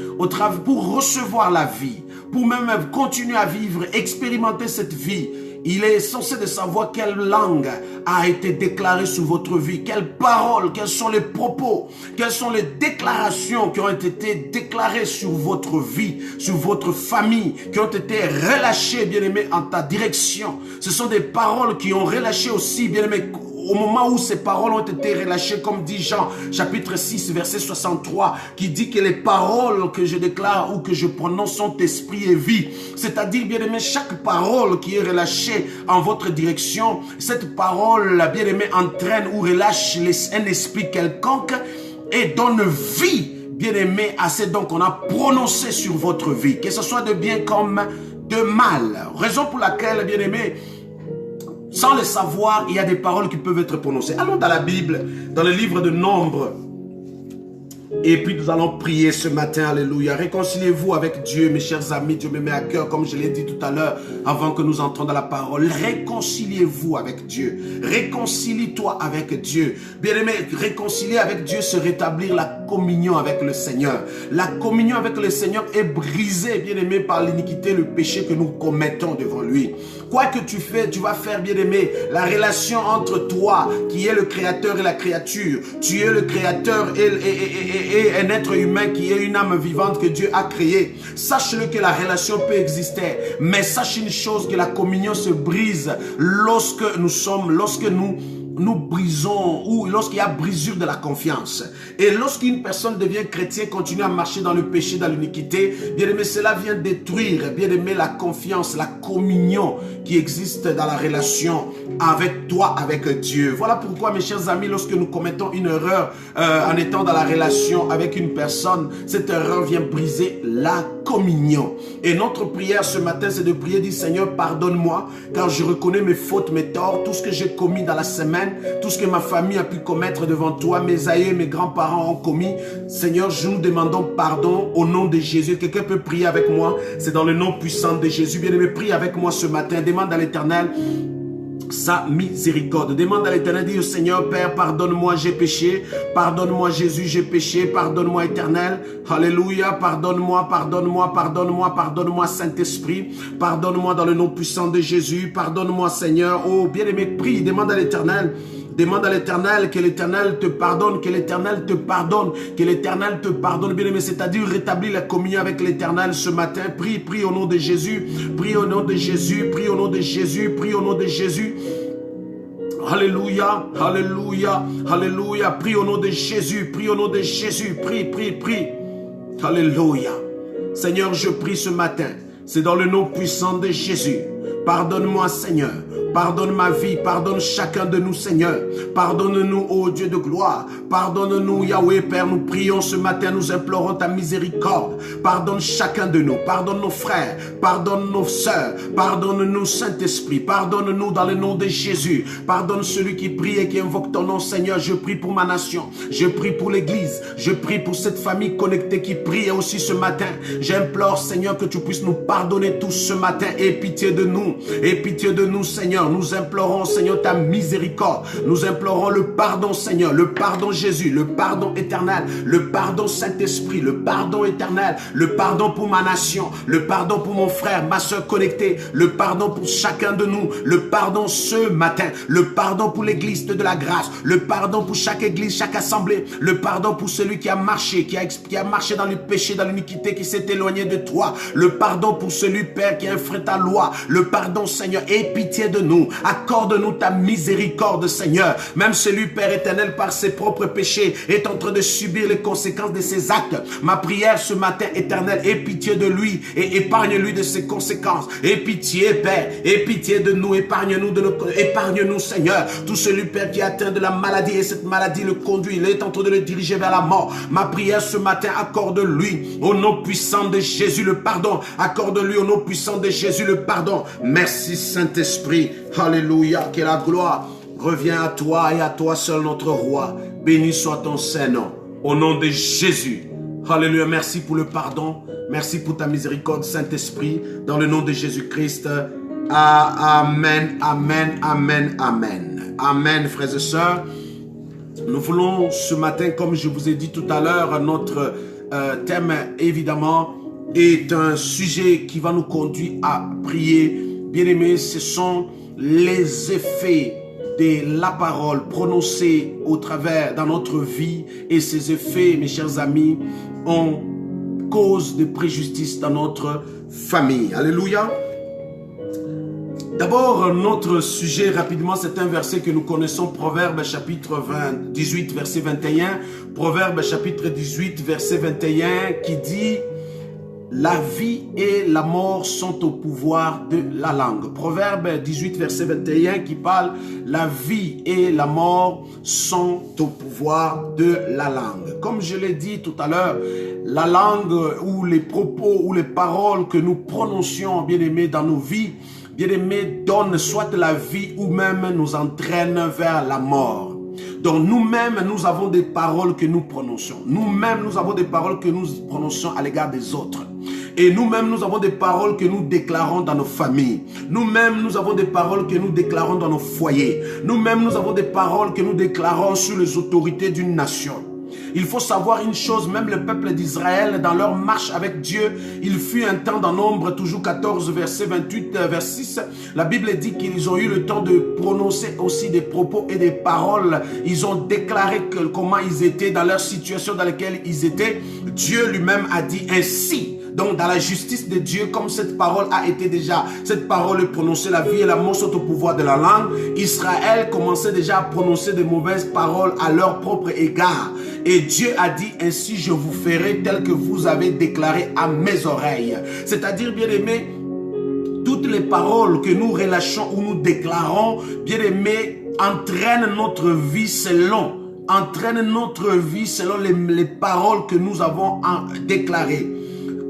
[SPEAKER 1] pour recevoir la vie, pour même continuer à vivre, expérimenter cette vie, il est censé de savoir quelle langue a été déclarée sur votre vie, quelles paroles, quels sont les propos, quelles sont les déclarations qui ont été déclarées sur votre vie, sur votre famille, qui ont été relâchées, bien aimé, en ta direction. Ce sont des paroles qui ont relâché aussi, bien aimé, au moment où ces paroles ont été relâchées, comme dit Jean, chapitre 6, verset 63, qui dit que les paroles que je déclare ou que je prononce sont esprit et vie. C'est-à-dire, bien aimé, chaque parole qui est relâchée en votre direction, cette parole, bien aimé, entraîne ou relâche un esprit quelconque et donne vie, bien aimé, à ces dons qu'on a prononcés sur votre vie, que ce soit de bien comme de mal. Raison pour laquelle, bien aimé, sans le savoir, il y a des paroles qui peuvent être prononcées. Allons dans la Bible, dans le livre de Nombres. Et puis nous allons prier ce matin, alléluia. Réconciliez-vous avec Dieu, mes chers amis. Dieu me met à cœur, comme je l'ai dit tout à l'heure, avant que nous entrons dans la parole. Réconciliez-vous avec Dieu. Réconcilie-toi avec Dieu. Bien-aimé, réconcilier avec Dieu, c'est rétablir la communion avec le Seigneur. La communion avec le Seigneur est brisée, bien-aimé, par l'iniquité, le péché que nous commettons devant lui. Quoi que tu fais, tu vas faire, bien-aimé, la relation entre toi, qui est le créateur et la créature. Tu es le créateur et un être humain qui est une âme vivante que Dieu a créée. Sache-le que la relation peut exister, mais sache une chose, que la communion se brise lorsque nous brisons ou lorsqu'il y a brisure de la confiance. Et lorsqu'une personne devient chrétien, continue à marcher dans le péché, dans l'iniquité, bien aimé, cela vient détruire, bien aimé, la confiance, la communion qui existe dans la relation avec toi, avec Dieu. Voilà pourquoi, mes chers amis, lorsque nous commettons une erreur en étant dans la relation avec une personne, cette erreur vient briser la communion. Et notre prière ce matin, c'est de prier, dit Seigneur, pardonne-moi, car je reconnais mes fautes, mes torts, tout ce que j'ai commis dans la semaine, tout ce que ma famille a pu commettre devant toi, mes aïeux, mes grands-parents ont commis. Seigneur, nous demandons pardon au nom de Jésus. Quelqu'un peut prier avec moi? C'est dans le nom puissant de Jésus. Bien-aimé, prie avec moi ce matin. Demande à l'Éternel sa miséricorde. Demande à l'Éternel, dis au Seigneur, Père, pardonne-moi, j'ai péché. Pardonne-moi, Jésus, j'ai péché. Pardonne-moi, Éternel. Alléluia. Pardonne-moi, pardonne-moi, pardonne-moi, pardonne-moi, Saint-Esprit. Pardonne-moi dans le nom puissant de Jésus. Pardonne-moi, Seigneur. Oh, bien-aimé, prie. Demande à l'Éternel. Demande à l'Éternel, que l'Éternel te pardonne, que l'Éternel te pardonne, que l'Éternel te pardonne, bien-aimé, c'est-à-dire rétablir la communion avec l'Éternel ce matin. Prie, prie au nom de Jésus, prie au nom de Jésus, prie au nom de Jésus, prie au nom de Jésus. Alléluia, alléluia, alléluia, prie au nom de Jésus, prie au nom de Jésus, prie, prie, prie. Alléluia. Seigneur, je prie ce matin, c'est dans le nom puissant de Jésus. Pardonne-moi, Seigneur. Pardonne ma vie, pardonne chacun de nous, Seigneur. Pardonne-nous, ô Dieu de gloire. Pardonne-nous, Yahweh, Père. Nous prions ce matin, nous implorons ta miséricorde. Pardonne chacun de nous. Pardonne nos frères. Pardonne nos sœurs. Pardonne-nous, Saint-Esprit. Pardonne-nous dans le nom de Jésus. Pardonne celui qui prie et qui invoque ton nom, Seigneur. Je prie pour ma nation. Je prie pour l'Église. Je prie pour cette famille connectée qui prie aussi ce matin. J'implore, Seigneur, que tu puisses nous pardonner tous ce matin. Aie pitié de nous. Aie pitié de nous, Seigneur. Seigneur, nous implorons, Seigneur, ta miséricorde. Nous implorons le pardon, Seigneur, le pardon Jésus, le pardon éternel, le pardon Saint-Esprit, le pardon éternel, le pardon pour ma nation, le pardon pour mon frère, ma soeur connectée, le pardon pour chacun de nous, le pardon ce matin, le pardon pour l'église de la grâce, le pardon pour chaque église, chaque assemblée, le pardon pour celui qui a marché, qui a marché dans le péché, dans l'iniquité, qui s'est éloigné de toi, le pardon pour celui, Père, qui a enfreint ta loi, le pardon, Seigneur, aie pitié de nous, accorde-nous ta miséricorde, Seigneur. Même celui, Père éternel, par ses propres péchés, est en train de subir les conséquences de ses actes. Ma prière ce matin, éternel, aie pitié de lui et épargne-lui de ses conséquences. Aie pitié, Père, aie pitié de nous, épargne-nous, Seigneur. Tout celui, Père, qui est atteint de la maladie et cette maladie le conduit, il est en train de le diriger vers la mort. Ma prière ce matin, accorde-lui, au nom puissant de Jésus, le pardon. Accorde-lui, au nom puissant de Jésus, le pardon. Merci, Saint-Esprit. Alléluia, que la gloire revient à toi et à toi seul, notre roi. Béni soit ton Saint-Nom. Au nom de Jésus. Alléluia, merci pour le pardon. Merci pour ta miséricorde, Saint-Esprit. Dans le nom de Jésus-Christ. Amen, amen, amen, amen. Amen, frères et sœurs. Nous voulons ce matin, comme je vous ai dit tout à l'heure, notre thème, évidemment, est un sujet qui va nous conduire à prier. Bien-aimés, ce sont les effets de la parole prononcée au travers dans notre vie. Et ces effets, mes chers amis, ont cause de préjudice dans notre famille. Alléluia. D'abord, notre sujet, rapidement, c'est un verset que nous connaissons, Proverbe chapitre 18, verset 21. Proverbe chapitre 18, verset 21, qui dit « La vie et la mort sont au pouvoir de la langue ». Proverbe 18, verset 21, qui parle « La vie et la mort sont au pouvoir de la langue ». Comme je l'ai dit tout à l'heure, la langue ou les propos ou les paroles que nous prononcions, bien-aimés, dans nos vies, bien-aimés, donne soit la vie ou même nous entraîne vers la mort. Donc nous-mêmes, nous avons des paroles que nous prononcions. Nous-mêmes, nous avons des paroles que nous prononcions à l'égard des autres. Et nous-mêmes, nous avons des paroles que nous déclarons dans nos familles. Nous-mêmes, nous avons des paroles que nous déclarons dans nos foyers. Nous-mêmes, nous avons des paroles que nous déclarons sur les autorités d'une nation. Il faut savoir une chose, même le peuple d'Israël, dans leur marche avec Dieu, il fut un temps dans Nombre, toujours 14, verset 28, verset 6, la Bible dit qu'ils ont eu le temps de prononcer aussi des propos et des paroles. Ils ont déclaré comment ils étaient dans leur situation dans laquelle ils étaient. Dieu lui-même a dit ainsi. Donc dans la justice de Dieu, comme cette parole a été déjà, cette parole est prononcée, la vie et la mort sont au pouvoir de la langue, Israël commençait déjà à prononcer de mauvaises paroles à leur propre égard. Et Dieu a dit ainsi, je vous ferai tel que vous avez déclaré à mes oreilles. C'est-à-dire, bien-aimés, toutes les paroles que nous relâchons ou nous déclarons, bien-aimés, entraînent notre vie selon les paroles que nous avons déclarées.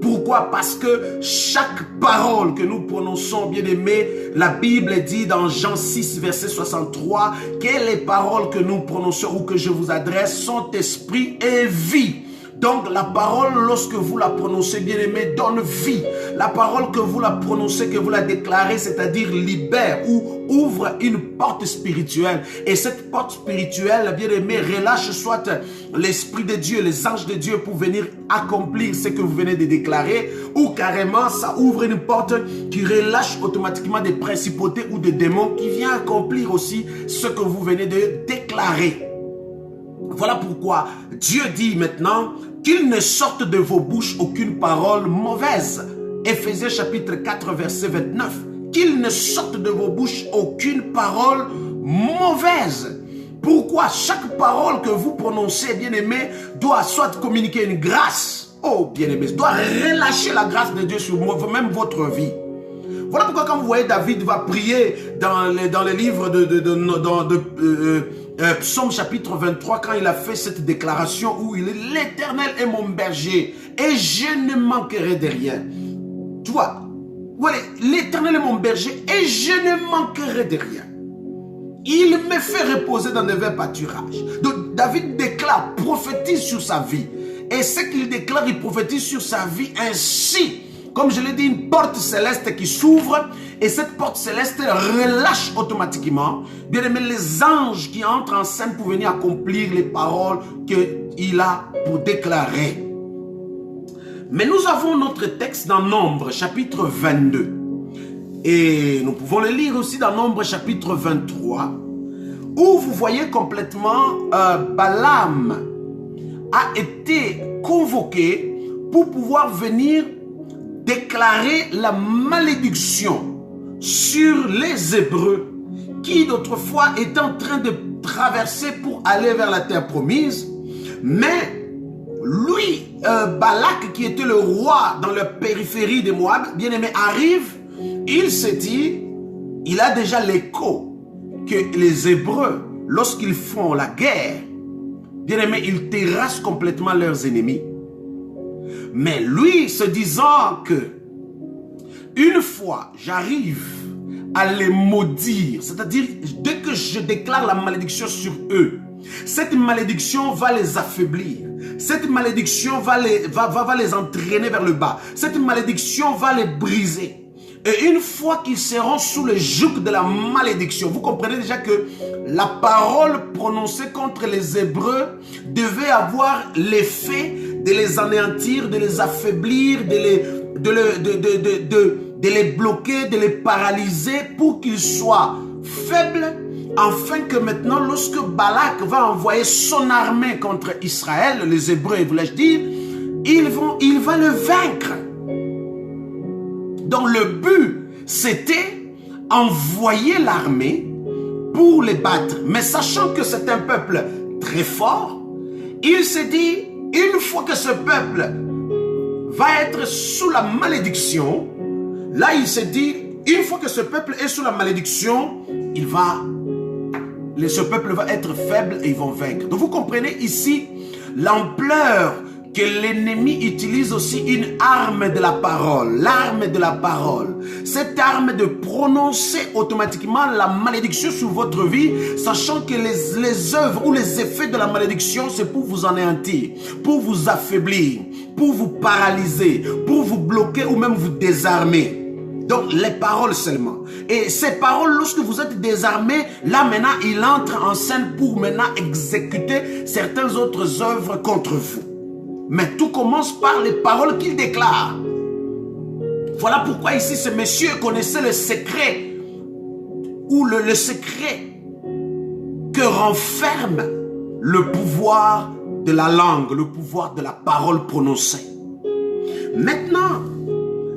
[SPEAKER 1] Pourquoi? Parce que chaque parole que nous prononçons, bien-aimés, la Bible dit dans Jean 6, verset 63, que les paroles que nous prononçons ou que je vous adresse sont esprit et vie. Donc la parole, lorsque vous la prononcez, bien-aimé, donne vie. La parole que vous la prononcez, que vous la déclarez, c'est-à-dire libère ou ouvre une porte spirituelle. Et cette porte spirituelle, bien-aimé, relâche soit l'Esprit de Dieu, les anges de Dieu pour venir accomplir ce que vous venez de déclarer, ou carrément ça ouvre une porte qui relâche automatiquement des principautés ou des démons qui viennent accomplir aussi ce que vous venez de déclarer. Voilà pourquoi Dieu dit maintenant qu'il ne sorte de vos bouches aucune parole mauvaise. Éphésiens chapitre 4 verset 29. Qu'il ne sorte de vos bouches aucune parole mauvaise. Pourquoi? Chaque parole que vous prononcez, bien-aimé, doit soit communiquer une grâce. Oh, bien-aimé, doit relâcher la grâce de Dieu sur même votre vie. Voilà pourquoi quand vous voyez David va prier dans les livres Psaume chapitre 23, quand il a fait cette déclaration où il est l'Éternel est mon berger et je ne manquerai de rien. Tu vois, voilà, l'Éternel est mon berger et je ne manquerai de rien. Il me fait reposer dans de verts pâturages. Donc David déclare, prophétise sur sa vie. Et ce qu'il déclare, il prophétise sur sa vie ainsi. comme je l'ai dit, une porte céleste qui s'ouvre et cette porte céleste relâche automatiquement, bien aimé, les anges qui entrent en scène pour venir accomplir les paroles qu'il a pour déclarer. Mais nous avons notre texte dans Nombre chapitre 22 et nous pouvons le lire aussi dans Nombre chapitre 23 où vous voyez complètement Balaam a été convoqué pour pouvoir venir déclarer la malédiction sur les Hébreux qui d'autrefois étaient en train de traverser pour aller vers la terre promise. Mais lui, Balak, qui était le roi dans la périphérie de Moab, bien aimé, arrive, il se dit, il a déjà l'écho que les Hébreux, lorsqu'ils font la guerre, bien aimé, ils terrassent complètement leurs ennemis. Mais lui, se disant que une fois j'arrive à les maudire, c'est-à-dire dès que je déclare la malédiction sur eux, cette malédiction va les affaiblir. Cette malédiction va les entraîner vers le bas. Cette malédiction va les briser. Et une fois qu'ils seront sous le joug de la malédiction, vous comprenez déjà que la parole prononcée contre les Hébreux devait avoir l'effet de les anéantir, de les affaiblir, de les bloquer, de les paralyser pour qu'ils soient faibles, afin que maintenant, lorsque Balak va envoyer son armée contre Israël, les Hébreux, voulais-je dire, il va le vaincre. Donc le but, c'était envoyer l'armée pour les battre. Mais sachant que c'est un peuple très fort, il s'est dit, une fois que ce peuple va être sous la malédiction, là il s'est dit, une fois que ce peuple est sous la malédiction, ce peuple va être faible et ils vont vaincre. Donc vous comprenez ici l'ampleur que l'ennemi utilise aussi une arme de la parole, l'arme de la parole. Cette arme de prononcer automatiquement la malédiction sur votre vie, sachant que les œuvres ou les effets de la malédiction, c'est pour vous anéantir, pour vous affaiblir, pour vous paralyser, pour vous bloquer ou même vous désarmer. Donc les paroles seulement. Et ces paroles, lorsque vous êtes désarmé, là maintenant, il entre en scène pour maintenant exécuter certaines autres œuvres contre vous. Mais tout commence par les paroles qu'il déclare. Voilà pourquoi ici ce monsieur connaissait le secret ou le secret que renferme le pouvoir de la langue, le pouvoir de la parole prononcée. Maintenant,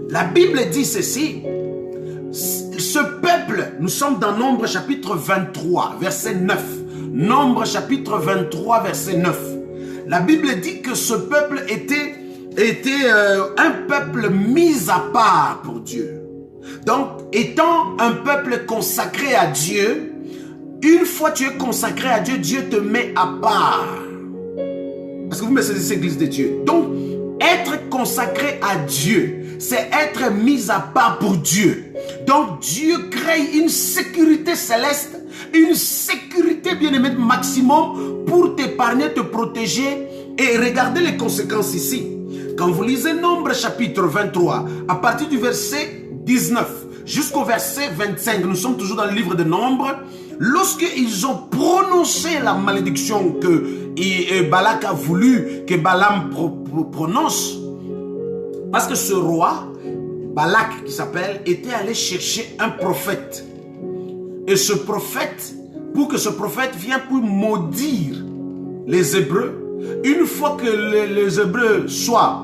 [SPEAKER 1] la Bible dit ceci, ce peuple, nous sommes dans Nombre chapitre 23, verset 9. Nombre chapitre 23, verset 9. La Bible dit que ce peuple était un peuple mis à part pour Dieu. Donc, étant un peuple consacré à Dieu, une fois que tu es consacré à Dieu, Dieu te met à part. Parce que vous me saisissez, Église de Dieu. Donc, être consacré à Dieu, c'est être mis à part pour Dieu. Donc, Dieu crée une sécurité céleste, une sécurité bien-aimée maximum pour t'épargner, te protéger. Et regardez les conséquences ici. Quand vous lisez Nombre chapitre 23, à partir du verset 19 jusqu'au verset 25, nous sommes toujours dans le livre de Nombre, lorsqu'ils ont prononcé la malédiction que Balak a voulu que Balaam prononce, parce que ce roi, Balak qui s'appelle, était allé chercher un prophète. Et ce prophète, pour que ce prophète vienne pour maudire les Hébreux, une fois que les Hébreux soient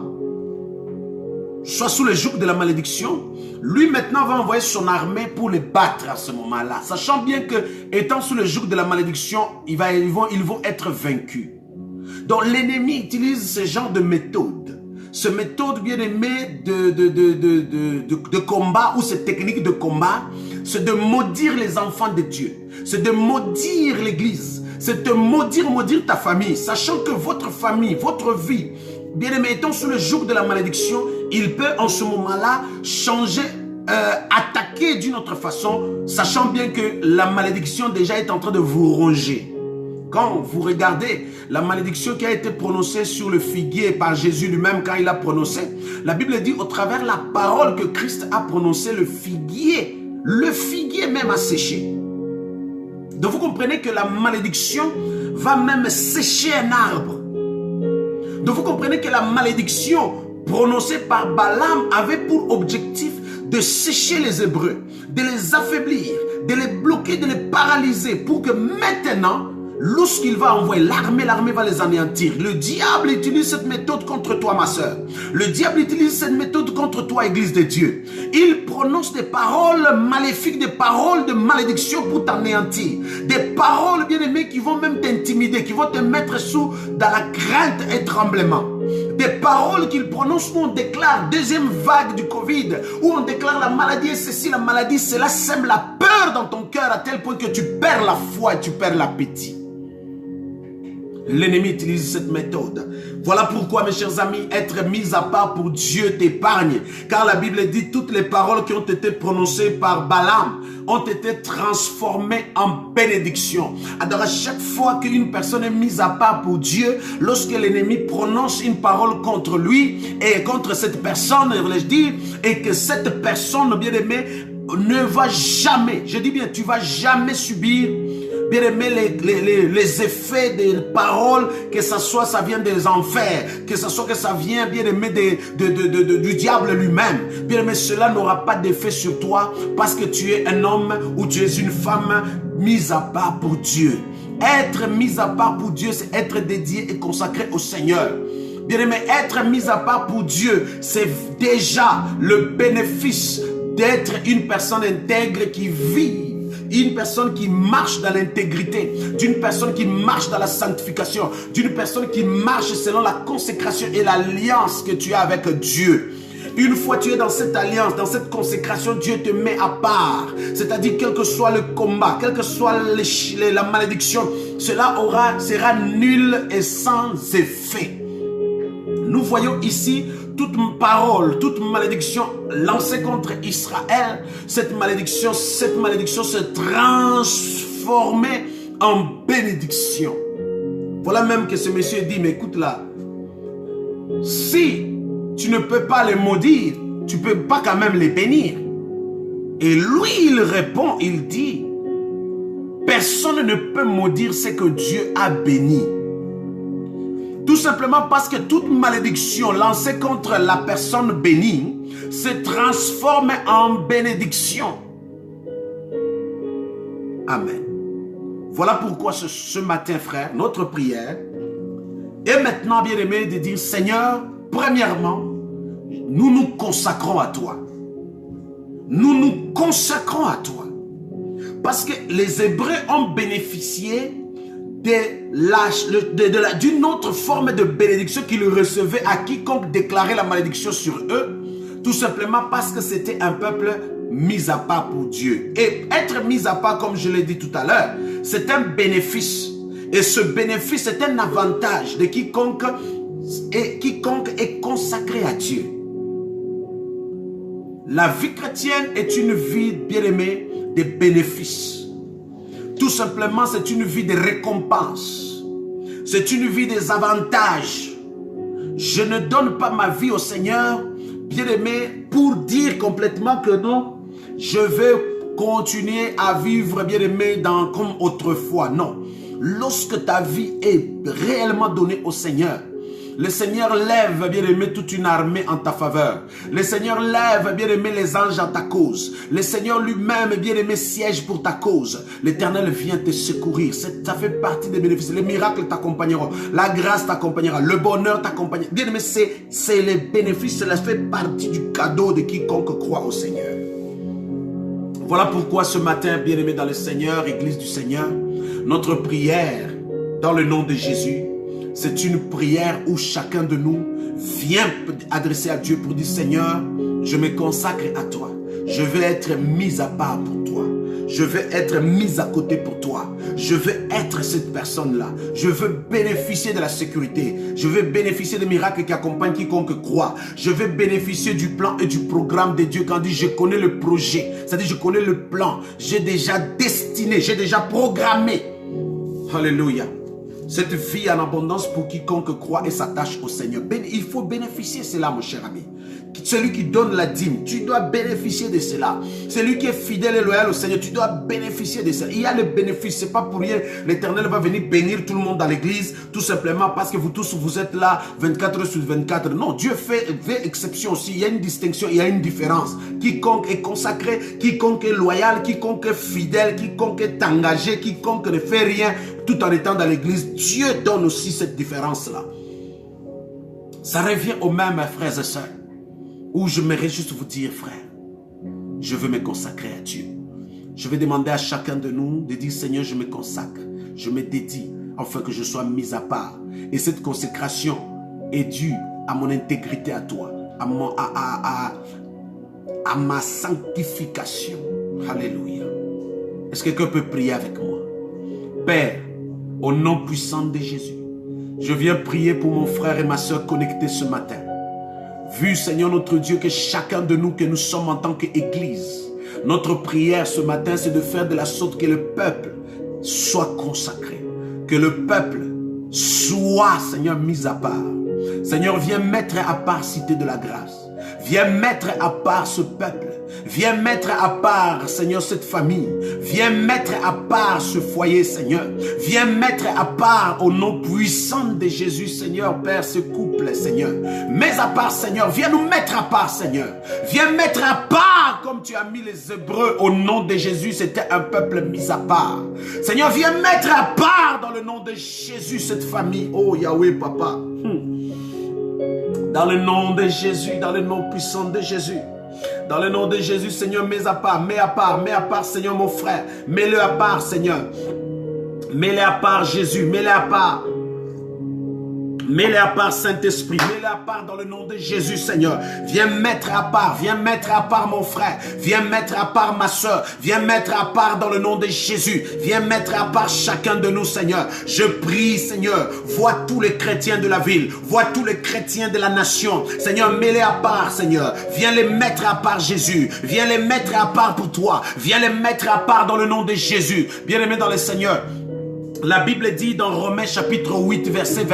[SPEAKER 1] sous le joug de la malédiction, lui maintenant va envoyer son armée pour les battre à ce moment-là, sachant bien que étant sous le joug de la malédiction, ils vont être vaincus. Donc l'ennemi utilise ce genre de méthode. Ce méthode bien aimé de combat ou cette technique de combat, c'est de maudire les enfants de Dieu. C'est de maudire l'église. C'est de maudire ta famille, sachant que votre famille, votre vie, bien aimé, étant sous le joug de la malédiction, il peut en ce moment-là changer, attaquer d'une autre façon, sachant bien que la malédiction déjà est en train de vous ronger. Quand vous regardez la malédiction qui a été prononcée sur le figuier par Jésus lui-même quand il a prononcé, la Bible dit au travers la parole que Christ a prononcée, le figuier même a séché. Donc vous comprenez que la malédiction va même sécher un arbre. Donc vous comprenez que la malédiction prononcée par Balaam avait pour objectif de sécher les Hébreux, de les affaiblir, de les bloquer, de les paralyser pour que maintenant, lorsqu'il va envoyer l'armée, l'armée va les anéantir. Le diable utilise cette méthode contre toi, ma soeur. Le diable utilise cette méthode contre toi, Église de Dieu. Il prononce des paroles maléfiques, des paroles de malédiction pour t'anéantir. Des paroles, bien aimées, qui vont même t'intimider, qui vont te mettre dans la crainte et tremblement. Des paroles qu'il prononce où on déclare deuxième vague du Covid, où on déclare la maladie est ceci, la maladie, cela sème la peur dans ton cœur à tel point que tu perds la foi et tu perds l'appétit. L'ennemi utilise cette méthode. Voilà pourquoi, mes chers amis, être mis à part pour Dieu t'épargne. Car la Bible dit toutes les paroles qui ont été prononcées par Balaam ont été transformées en bénédiction. Alors à chaque fois qu'une personne est mise à part pour Dieu, lorsque l'ennemi prononce une parole contre lui et contre cette personne, je dis, et que cette personne, bien aimée, ne va jamais, je dis bien, tu vas jamais subir, bien aimé, les effets des paroles, que ça vient des enfers, que ça vient, bien aimé, du diable lui-même. Bien aimé, cela n'aura pas d'effet sur toi parce que tu es un homme ou tu es une femme mise à part pour Dieu. Être mis à part pour Dieu, c'est être dédié et consacré au Seigneur. Bien aimé, être mis à part pour Dieu, c'est déjà le bénéfice d'être une personne intègre qui vit, une personne qui marche dans l'intégrité, d'une personne qui marche dans la sanctification, d'une personne qui marche selon la consécration et l'alliance que tu as avec Dieu. Une fois tu es dans cette alliance, dans cette consécration, Dieu te met à part. C'est-à-dire, quel que soit le combat, quelle que soit la malédiction, cela sera nul et sans effet. Nous voyons ici toute parole, toute malédiction lancée contre Israël. Cette malédiction se transformait en bénédiction. Voilà même que ce monsieur dit, mais écoute là, si tu ne peux pas les maudire, tu ne peux pas quand même les bénir. Et lui, il répond, il dit, personne ne peut maudire ce que Dieu a béni. Tout simplement parce que toute malédiction lancée contre la personne bénie se transforme en bénédiction. Amen. Voilà pourquoi ce matin, frère, notre prière est maintenant, bien aimé, de dire, Seigneur, premièrement, nous nous consacrons à toi. Nous nous consacrons à toi. Parce que les Hébreux ont bénéficié d'une autre forme de bénédiction qu'ils recevaient à quiconque déclarait la malédiction sur eux, tout simplement parce que c'était un peuple mis à part pour Dieu. Et être mis à part, comme je l'ai dit tout à l'heure, c'est un bénéfice. Et ce bénéfice est un avantage de quiconque est consacré à Dieu. La vie chrétienne est une vie, bien aimée, de bénéfices. Tout simplement, c'est une vie de récompense. C'est une vie des avantages. Je ne donne pas ma vie au Seigneur, bien-aimé, pour dire complètement que non, je vais continuer à vivre, bien-aimé, comme autrefois. Non. Lorsque ta vie est réellement donnée au Seigneur, le Seigneur lève, bien-aimé, toute une armée en ta faveur. Le Seigneur lève, bien-aimé, les anges en ta cause. Le Seigneur lui-même, bien-aimé, siège pour ta cause. L'Éternel vient te secourir. Ça fait partie des bénéfices. Les miracles t'accompagneront. La grâce t'accompagnera. Le bonheur t'accompagnera. Bien-aimé, c'est les bénéfices. Cela fait partie du cadeau de quiconque croit au Seigneur. Voilà pourquoi ce matin, bien-aimé dans le Seigneur, Église du Seigneur, notre prière dans le nom de Jésus, c'est une prière où chacun de nous vient adresser à Dieu pour dire, Seigneur, je me consacre à toi. Je veux être mis à part pour toi. Je veux être mis à côté pour toi. Je veux être cette personne-là. Je veux bénéficier de la sécurité. Je veux bénéficier des miracles qui accompagnent quiconque croit. Je veux bénéficier du plan et du programme de Dieu. Quand on dit je connais le projet, c'est-à-dire je connais le plan. J'ai déjà destiné, j'ai déjà programmé. Alléluia. Cette vie en abondance pour quiconque croit et s'attache au Seigneur. Il faut bénéficier de cela, mon cher ami. Celui qui donne la dîme, tu dois bénéficier de cela. Celui qui est fidèle et loyal au Seigneur, tu dois bénéficier de cela. Il y a le bénéfice, c'est pas pour rien. L'Éternel va venir bénir tout le monde dans l'église, tout simplement parce que vous tous, vous êtes là 24 heures sur 24. Non, Dieu fait exception aussi. Il y a une distinction, il y a une différence. Quiconque est consacré, quiconque est loyal, quiconque est fidèle, quiconque est engagé, quiconque ne fait rien tout en étant dans l'église, Dieu donne aussi cette différence-là. Ça revient au même, frères et sœurs. Où j'aimerais juste vous dire, frère, je veux me consacrer à Dieu. Je vais demander à chacun de nous de dire, Seigneur, je me consacre, je me dédie, afin que je sois mis à part. Et cette consécration est due à mon intégrité à toi, à ma sanctification. Alléluia. Est-ce que quelqu'un peut prier avec moi? Père, au nom puissant de Jésus, je viens prier pour mon frère et ma soeur connectés ce matin. Vu, Seigneur notre Dieu, que chacun de nous que nous sommes en tant qu'Église, notre prière ce matin, c'est de faire de la sorte que le peuple soit consacré. Que le peuple soit, Seigneur, mis à part. Seigneur, viens mettre à part Cité de la Grâce. Viens mettre à part ce peuple. Viens mettre à part, Seigneur, cette famille. Viens mettre à part ce foyer, Seigneur. Viens mettre à part, au nom puissant de Jésus, Seigneur, Père, ce couple, Seigneur. Mais à part, Seigneur, viens nous mettre à part, Seigneur. Viens mettre à part, comme tu as mis les Hébreux, au nom de Jésus, c'était un peuple mis à part. Seigneur, viens mettre à part, dans le nom de Jésus, cette famille. Oh, Yahweh, Papa. Dans le nom de Jésus, dans le nom puissant de Jésus. Dans le nom de Jésus, Seigneur, mets à part, Seigneur, mon frère. Mets-le à part, Seigneur. Mets-le à part, Jésus. Mets-le à part. Mets-le à part, Saint-Esprit. Mets-le à part dans le nom de Jésus, Seigneur. Viens mettre à part. Viens mettre à part mon frère. Viens mettre à part ma soeur. Viens mettre à part dans le nom de Jésus. Viens mettre à part chacun de nous, Seigneur. Je prie, Seigneur. Vois tous les chrétiens de la ville. Vois tous les chrétiens de la nation. Seigneur, mets-les à part, Seigneur. Viens les mettre à part, Jésus. Viens les mettre à part pour toi. Viens les mettre à part dans le nom de Jésus. Bien-aimés dans le Seigneur. La Bible dit dans Romains chapitre 8 verset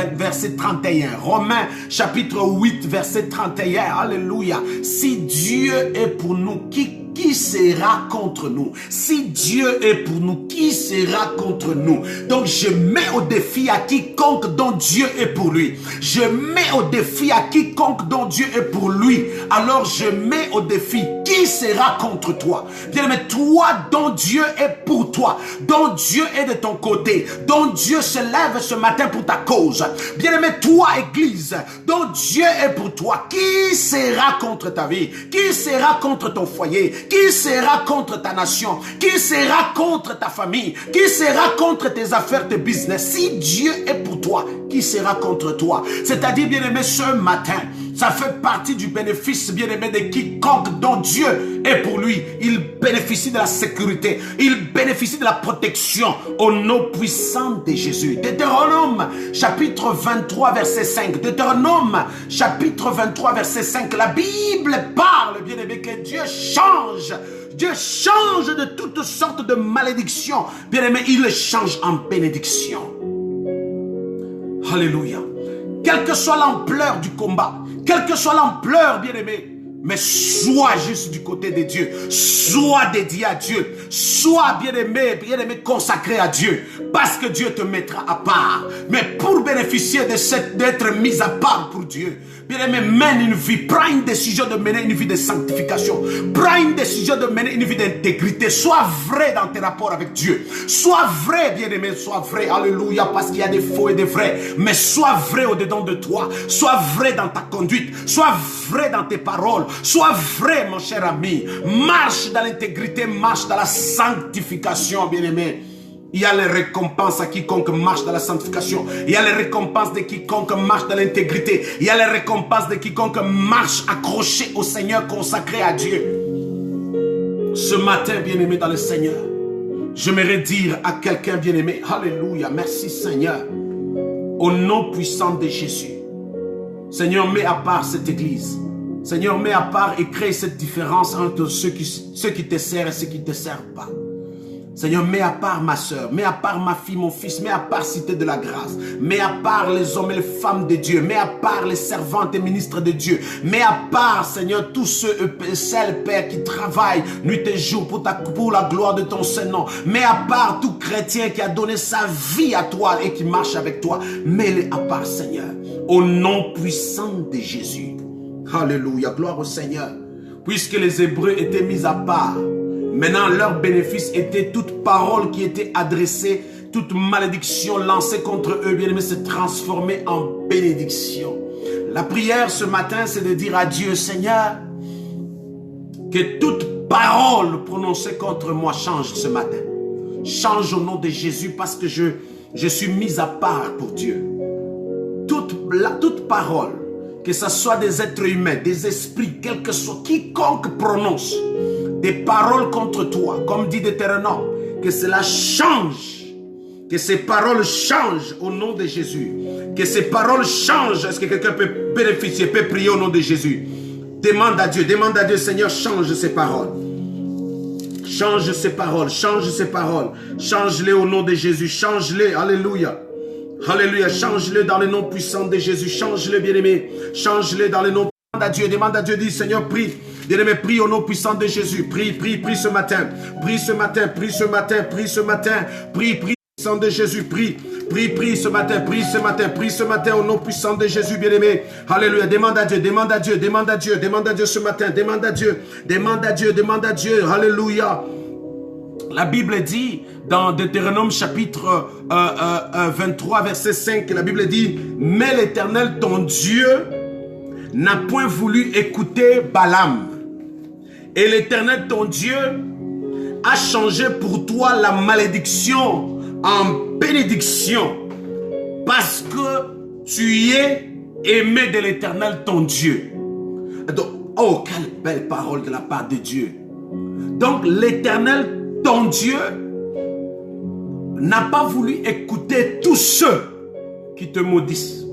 [SPEAKER 1] 31. Romains chapitre 8 verset 31. Alléluia. Si Dieu est pour nous, qui sera contre nous? Si Dieu est pour nous, qui sera contre nous? Donc je mets au défi à quiconque dont Dieu est pour lui. Je mets au défi à quiconque dont Dieu est pour lui. Alors je mets au défi, qui sera contre toi? Bien-aimé, toi dont Dieu est pour toi, dont Dieu est de ton côté, dont Dieu se lève ce matin pour ta cause. Bien-aimé, toi église, dont Dieu est pour toi, qui sera contre ta vie? Qui sera contre ton foyer? Qui sera contre ta nation? Qui sera contre ta famille? Qui sera contre tes affaires, tes business? Si Dieu est pour toi, qui sera contre toi? C'est-à-dire, bien-aimé, ce matin, ça fait partie du bénéfice, bien-aimé, de quiconque dont Dieu est pour lui. Il bénéficie de la sécurité. Il bénéficie de la protection au nom puissant de Jésus. Deutéronome, chapitre 23, verset 5. Deutéronome, chapitre 23, verset 5. La Bible parle, bien-aimé, que Dieu change. Dieu change de toutes sortes de malédictions. Bien-aimé, il le change en bénédiction. Alléluia. Quelle que soit l'ampleur du combat, quelle que soit l'ampleur, bien-aimé, mais sois juste du côté de Dieu, sois dédié à Dieu, sois bien-aimé, consacré à Dieu, parce que Dieu te mettra à part. Mais pour bénéficier de d'être mis à part pour Dieu, bien-aimé, mène une vie, prends une décision de mener une vie de sanctification, prends une décision de mener une vie d'intégrité, sois vrai dans tes rapports avec Dieu, sois vrai, bien-aimé, sois vrai, alléluia, parce qu'il y a des faux et des vrais, mais sois vrai au-dedans de toi, sois vrai dans ta conduite, sois vrai dans tes paroles, sois vrai, mon cher ami, marche dans l'intégrité, marche dans la sanctification, bien-aimé. Il y a les récompenses à quiconque marche dans la sanctification. Il y a les récompenses de quiconque marche dans l'intégrité. Il y a les récompenses de quiconque marche accroché au Seigneur, consacré à Dieu. Ce matin, bien-aimé dans le Seigneur, j'aimerais dire à quelqu'un bien-aimé, alléluia, merci Seigneur, au nom puissant de Jésus. Seigneur, mets à part cette église. Seigneur, mets à part et crée cette différence entre ceux qui te servent et ceux qui ne te servent pas. Seigneur, mets à part ma soeur, mets à part ma fille, mon fils, mets à part Cité de la Grâce, mets à part les hommes et les femmes de Dieu, mets à part les servantes et ministres de Dieu, mets à part, Seigneur, tous ceux et celles, Père, qui travaillent nuit et jour pour la gloire de ton Saint-Nom. Mets à part tout chrétien qui a donné sa vie à toi et qui marche avec toi. Mets-les à part, Seigneur, au nom puissant de Jésus. Alléluia, gloire au Seigneur. Puisque les Hébreux étaient mis à part, maintenant leur bénéfice était toute parole qui était adressée, toute malédiction lancée contre eux, bien aimés, se transformer en bénédiction. La prière ce matin, c'est de dire à Dieu, Seigneur, que toute parole prononcée contre moi change ce matin. Change au nom de Jésus parce que je suis mis à part pour Dieu. Toute parole, que ce soit des êtres humains, des esprits, quel que soit, quiconque prononce des paroles contre toi, comme dit Deutéronome, que cela change, que ces paroles changent au nom de Jésus, que ces paroles changent. Est-ce que quelqu'un peut bénéficier, peut prier au nom de Jésus? Demande à Dieu, Seigneur, change ces paroles. Change ces paroles, change ces paroles. Change-les au nom de Jésus, change-les, alléluia. Alléluia, change-les dans le nom puissant de Jésus, change-les, bien-aimé, change-les dans le nom. Demande à Dieu, dis Seigneur, prie. Bien-aimé, prie au nom puissant de Jésus. Prie ce matin. Prie ce matin, prie ce matin, prie ce matin. Prie puissant de Jésus. Prie ce matin, prie ce matin, prie ce matin au nom puissant de Jésus, bien-aimé. Alléluia. Demande à Dieu ce matin. Demande à Dieu. Alléluia. La Bible dit dans Deutéronome chapitre 23 verset 5, la Bible dit, mais l'Éternel ton Dieu n'a point voulu écouter Balaam. Et l'Éternel ton Dieu a changé pour toi la malédiction en bénédiction, parce que tu es aimé de l'Éternel ton Dieu. Donc, oh, quelle belle parole de la part de Dieu. Donc l'Éternel ton Dieu n'a pas voulu écouter tous ceux qui te maudissent.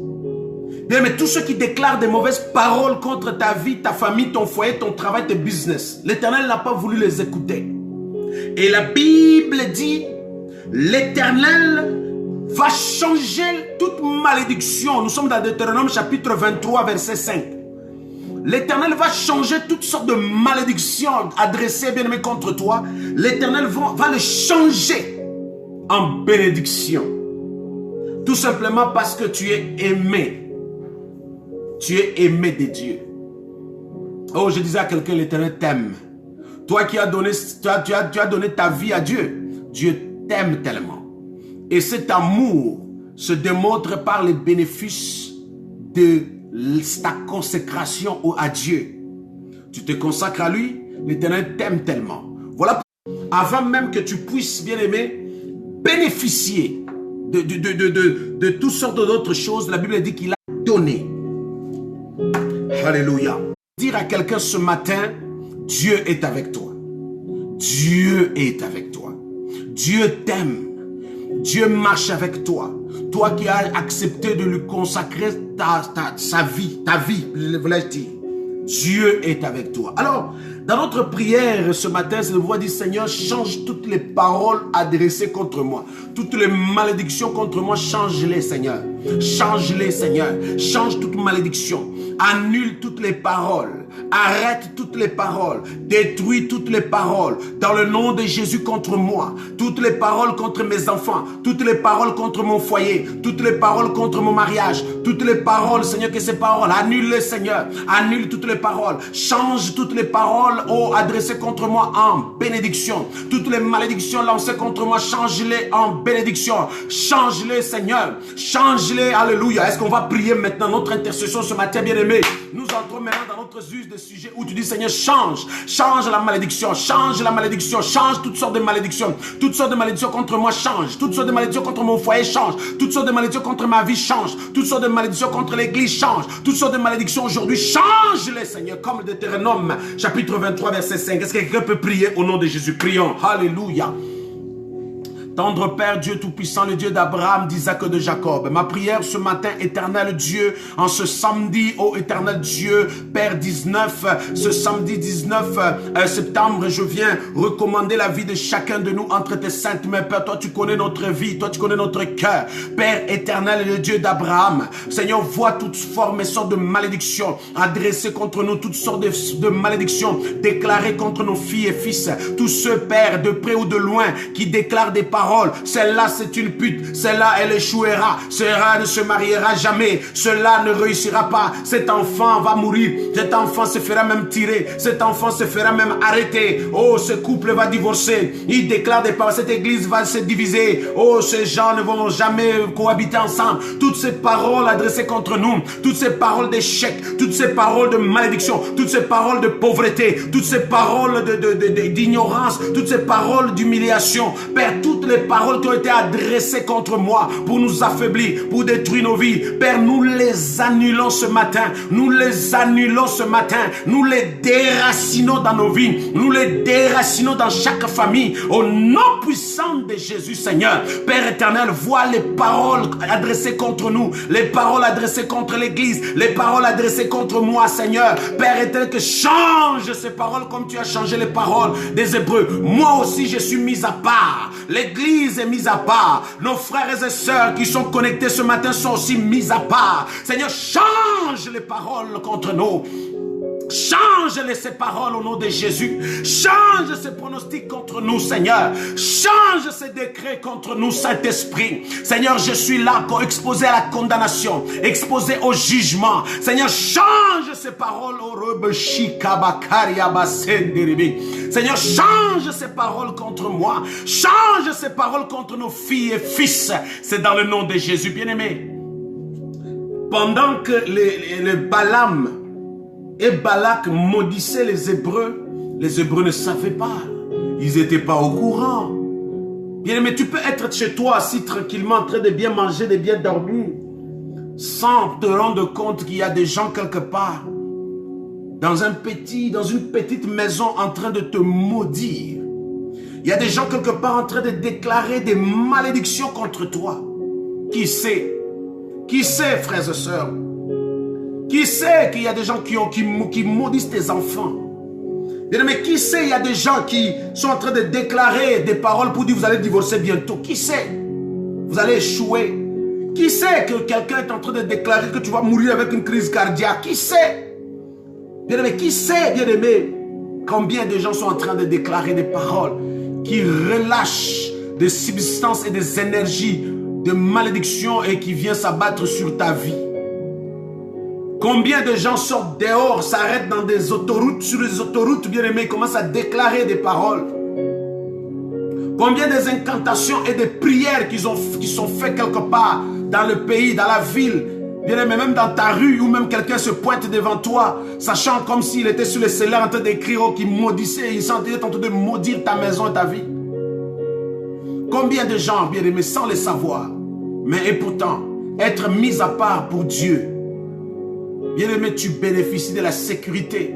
[SPEAKER 1] Bien, mais tous ceux qui déclarent des mauvaises paroles contre ta vie, ta famille, ton foyer, ton travail, tes business, l'Éternel n'a pas voulu les écouter. Et la Bible dit, l'Éternel va changer toute malédiction. Nous sommes dans Deutéronome chapitre 23 verset 5. L'Éternel va changer toutes sortes de malédictions adressées, bien-aimé, contre toi. L'Éternel va les changer en bénédiction. Tout simplement parce que tu es aimé. Tu es aimé de Dieu. Oh, je disais à quelqu'un, l'Éternel t'aime. Toi qui as donné, tu as donné ta vie à Dieu. Dieu t'aime tellement. Et cet amour se démontre par les bénéfices de ta consécration à Dieu. Tu te consacres à lui, l'Éternel t'aime tellement. Voilà, avant même que tu puisses, bien aimé, bénéficier de toutes sortes d'autres choses, la Bible dit qu'il a donné. Alléluia. Dire à quelqu'un ce matin, Dieu est avec toi. Dieu est avec toi. Dieu t'aime. Dieu marche avec toi. Toi qui as accepté de lui consacrer sa vie, voulais-je dire. Dieu est avec toi. Alors, dans notre prière ce matin, c'est de pouvoir dire, Seigneur, change toutes les paroles adressées contre moi. Toutes les malédictions contre moi, change-les, Seigneur. Change-les, Seigneur. Change toute malédiction. Annule toutes les paroles. Arrête toutes les paroles. Détruis toutes les paroles. Dans le nom de Jésus contre moi. Toutes les paroles contre mes enfants. Toutes les paroles contre mon foyer. Toutes les paroles contre mon mariage. Toutes les paroles, Seigneur, que ces paroles, annule-les, Seigneur. Annule toutes les paroles. Change toutes les paroles, adressées contre moi en bénédiction. Toutes les malédictions lancées contre moi, change-les en bénédiction. Change-les, Seigneur. Change-les, alléluia. Est-ce qu'on va prier maintenant notre intercession ce matin, bien-aimé? Nous entrons maintenant dans notre use de sujet où tu dis, Seigneur, change la malédiction, change toutes sortes de malédictions. Toutes sortes de malédictions contre moi, change. Toutes sortes de malédictions contre mon foyer, change. Toutes sortes de malédictions contre ma vie, change. Toutes sortes de malédictions contre l'église, change. Toutes sortes de malédictions aujourd'hui, change-les, Seigneur, comme le Deutéronome, chapitre 23, verset 5. Est-ce que quelqu'un peut prier au nom de Jésus? Prions. Alléluia. Tendre Père, Dieu Tout-Puissant, le Dieu d'Abraham, d'Isaac et de Jacob. Ma prière ce matin, éternel Dieu, en ce samedi, ô éternel Dieu, Père 19, ce samedi 19 septembre, je viens recommander la vie de chacun de nous entre tes saintes mains. Père, toi tu connais notre vie, toi tu connais notre cœur. Père éternel, le Dieu d'Abraham, Seigneur, vois toutes formes et sortes de malédictions adressées contre nous, toutes sortes de malédictions déclarées contre nos filles et fils. Tous ceux, Père, de près ou de loin, qui déclarent des paroles. Celle-là, c'est une pute. Celle-là, elle échouera. Celle-là ne se mariera jamais. Cela ne réussira pas. Cet enfant va mourir. Cet enfant se fera même tirer. Cet enfant se fera même arrêter. Oh, ce couple va divorcer. Il déclare des paroles. Cette église va se diviser. Oh, ces gens ne vont jamais cohabiter ensemble. Toutes ces paroles adressées contre nous. Toutes ces paroles d'échec. Toutes ces paroles de malédiction. Toutes ces paroles de pauvreté. Toutes ces paroles d'ignorance. Toutes ces paroles d'humiliation. Père, toutes les paroles qui ont été adressées contre moi pour nous affaiblir, pour détruire nos vies. Père, nous les annulons ce matin. Nous les annulons ce matin. Nous les déracinons dans nos vies. Nous les déracinons dans chaque famille. Au nom puissant de Jésus, Seigneur. Père éternel, vois les paroles adressées contre nous. Les paroles adressées contre l'église. Les paroles adressées contre moi, Seigneur. Père éternel, que change ces paroles comme tu as changé les paroles des Hébreux. Moi aussi, je suis mis à part. L'église est mise à part. Nos frères et sœurs qui sont connectés ce matin sont aussi mis à part. Seigneur, change les paroles contre nous. Change ces paroles au nom de Jésus. Change ces pronostics contre nous, Seigneur. Change ces décrets contre nous, Saint-Esprit. Seigneur, je suis là pour exposer à la condamnation, exposé au jugement. Seigneur, change ces paroles au Seigneur, change ces paroles contre moi. Change ces paroles contre nos filles et fils. C'est dans le nom de Jésus, bien-aimé. Pendant que le Balaam et Balak maudissaient les Hébreux ne savaient pas. Ils n'étaient pas au courant. Bien, mais tu peux être chez toi assis tranquillement en train de bien manger, de bien dormir, sans te rendre compte qu'il y a des gens quelque part, dans une petite maison en train de te maudire. Il y a des gens quelque part en train de déclarer des malédictions contre toi. Qui sait? Qui sait, frères et sœurs? Qui sait qu'il y a des gens qui maudissent tes enfants? Bien, mais qui sait, il y a des gens qui sont en train de déclarer des paroles pour dire vous allez divorcer bientôt. Qui sait? Vous allez échouer. Qui sait que quelqu'un est en train de déclarer que tu vas mourir avec une crise cardiaque? Qui sait? Bien aimé, qui sait, bien aimé, combien de gens sont en train de déclarer des paroles qui relâchent des substances et des énergies de malédiction et qui viennent s'abattre sur ta vie? Combien de gens sortent dehors, s'arrêtent dans des autoroutes, sur les autoroutes, bien aimés, commencent à déclarer des paroles? Combien des incantations et des prières qui sont faites quelque part dans le pays, dans la ville, bien aimé, même dans ta rue, où même quelqu'un se pointe devant toi, sachant comme s'il était sur le scelleur en train d'écrire, oh, qui maudissait, il sentait en train de maudire ta maison et ta vie. Combien de gens, bien aimés, sans le savoir, mais et pourtant, être mis à part pour Dieu. Bien-aimé, tu bénéficies de la sécurité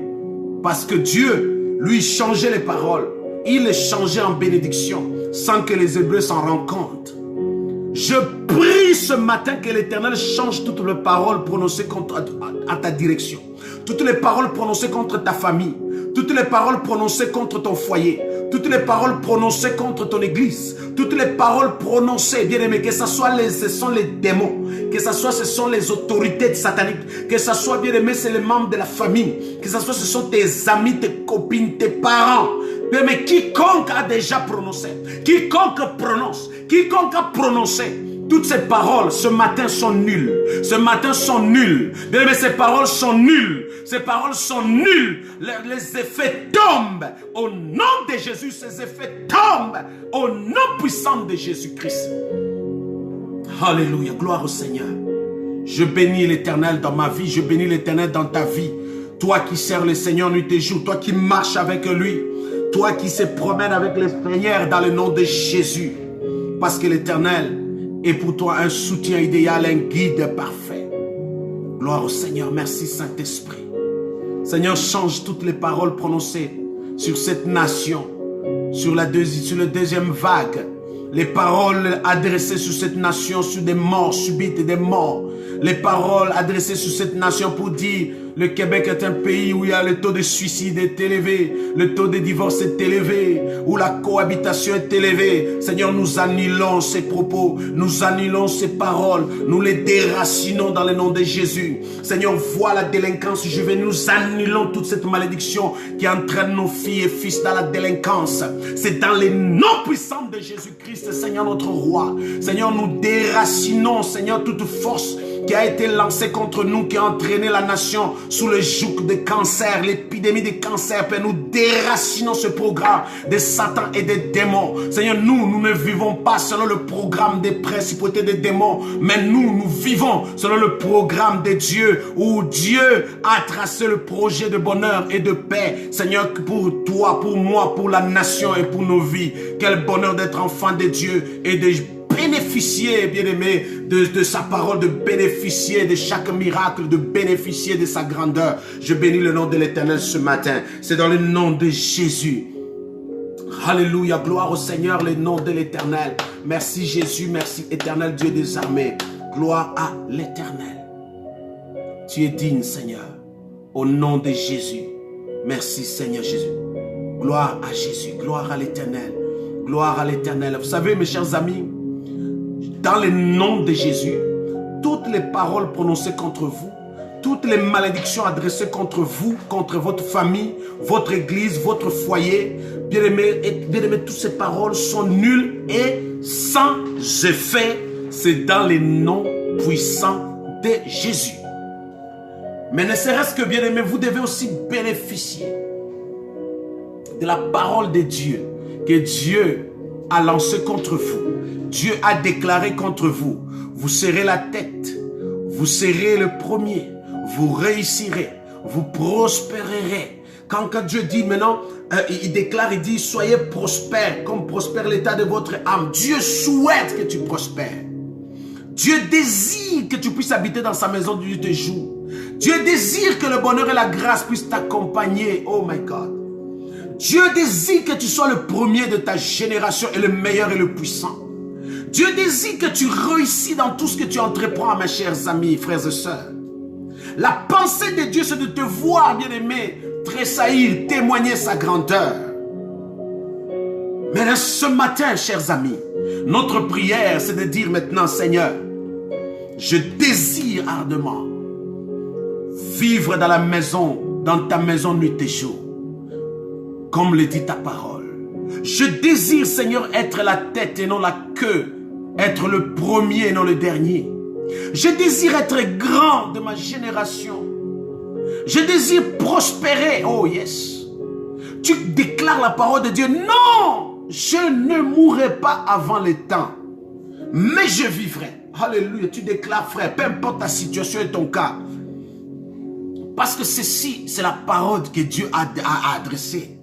[SPEAKER 1] parce que Dieu, lui, changeait les paroles. Il les changeait en bénédiction sans que les Hébreux s'en rendent compte. Je prie ce matin que l'Éternel change toutes les paroles prononcées à ta direction. Toutes les paroles prononcées contre ta famille. Toutes les paroles prononcées contre ton foyer. Toutes les paroles prononcées contre ton église. Toutes les paroles prononcées, bien aimé, que ce sont les démons. Que ce sont les autorités sataniques. Que ce soit, bien aimé, c'est les membres de la famille. Que ce sont tes amis, tes copines, tes parents. Bien aimé, quiconque a déjà prononcé. Quiconque a prononcé. Toutes ces paroles, ce matin, sont nulles. Ce matin sont nulles. Bien aimé, ces paroles sont nulles. Ces paroles sont nulles. Les effets tombent. Au nom de Jésus, ces effets tombent. Au nom puissant de Jésus-Christ. Alléluia. Gloire au Seigneur. Je bénis l'Éternel dans ma vie. Je bénis l'Éternel dans ta vie. Toi qui sers le Seigneur nuit et jour. Toi qui marches avec lui. Toi qui se promène avec le Seigneur dans le nom de Jésus. Parce que l'Éternel est pour toi un soutien idéal, un guide parfait. Gloire au Seigneur. Merci Saint-Esprit. Seigneur, change toutes les paroles prononcées sur cette nation, sur la deuxième vague. Les paroles adressées sur cette nation, sur des morts subites et des morts. Les paroles adressées sur cette nation pour dire le Québec est un pays où il y a le taux de suicide est élevé, le taux de divorce est élevé, où la cohabitation est élevée. Seigneur, nous annulons ces propos, nous annulons ces paroles, nous les déracinons dans le nom de Jésus. Seigneur, vois la délinquance juvénile, nous annulons toute cette malédiction qui entraîne nos filles et fils dans la délinquance. C'est dans les noms puissants de Jésus-Christ, Seigneur notre roi. Seigneur, nous déracinons, Seigneur, toute force qui a été lancé contre nous, qui a entraîné la nation sous le joug de cancer, l'épidémie de cancer. Père, nous déracinons ce programme de Satan et des démons. Seigneur, nous ne vivons pas selon le programme des principautés des démons, mais nous vivons selon le programme de Dieu, où Dieu a tracé le projet de bonheur et de paix. Seigneur, pour toi, pour moi, pour la nation et pour nos vies. Quel bonheur d'être enfant de Dieu et de bénéficier, bien-aimé, de sa parole, de bénéficier de chaque miracle, de bénéficier de sa grandeur. Je bénis le nom de l'Éternel ce matin. C'est dans le nom de Jésus. Alléluia, gloire au Seigneur, le nom de l'Éternel. Merci Jésus, merci Éternel Dieu des armées. Gloire à l'Éternel. Tu es digne, Seigneur. Au nom de Jésus. Merci Seigneur Jésus. Gloire à Jésus, gloire à l'Éternel. Gloire à l'Éternel. Vous savez, mes chers amis, dans le nom de Jésus, toutes les paroles prononcées contre vous, toutes les malédictions adressées contre vous, contre votre famille, votre église, votre foyer, bien-aimés, toutes ces paroles sont nulles et sans effet. C'est dans le nom puissant de Jésus. Mais ne serait-ce que, bien-aimés, vous devez aussi bénéficier de la parole de Dieu que Dieu a lancée contre vous. Dieu a déclaré contre vous, vous serez la tête, vous serez le premier, vous réussirez, vous prospérerez. Quand Dieu dit maintenant, il déclare, il dit, soyez prospères, comme prospère l'état de votre âme. Dieu souhaite que tu prospères. Dieu désire que tu puisses habiter dans sa maison du tes jours. Dieu désire que le bonheur et la grâce puissent t'accompagner. Oh my God. Dieu désire que tu sois le premier de ta génération et le meilleur et le puissant. Dieu désire que tu réussis dans tout ce que tu entreprends, mes chers amis, frères et sœurs. La pensée de Dieu, c'est de te voir, bien-aimé, tressaillir, témoigner sa grandeur. Mais ce matin, chers amis, notre prière, c'est de dire maintenant, Seigneur, je désire ardemment vivre dans la maison, dans ta maison nuit et jour, comme le dit ta parole. Je désire, Seigneur, être la tête et non la queue, être le premier et non le dernier. Je désire être grand de ma génération. Je désire prospérer. Oh yes. Tu déclares la parole de Dieu. Non, je ne mourrai pas avant le temps, mais je vivrai. Alléluia. Tu déclares, frère, peu importe ta situation et ton cas. Parce que ceci, c'est la parole que Dieu a adressée.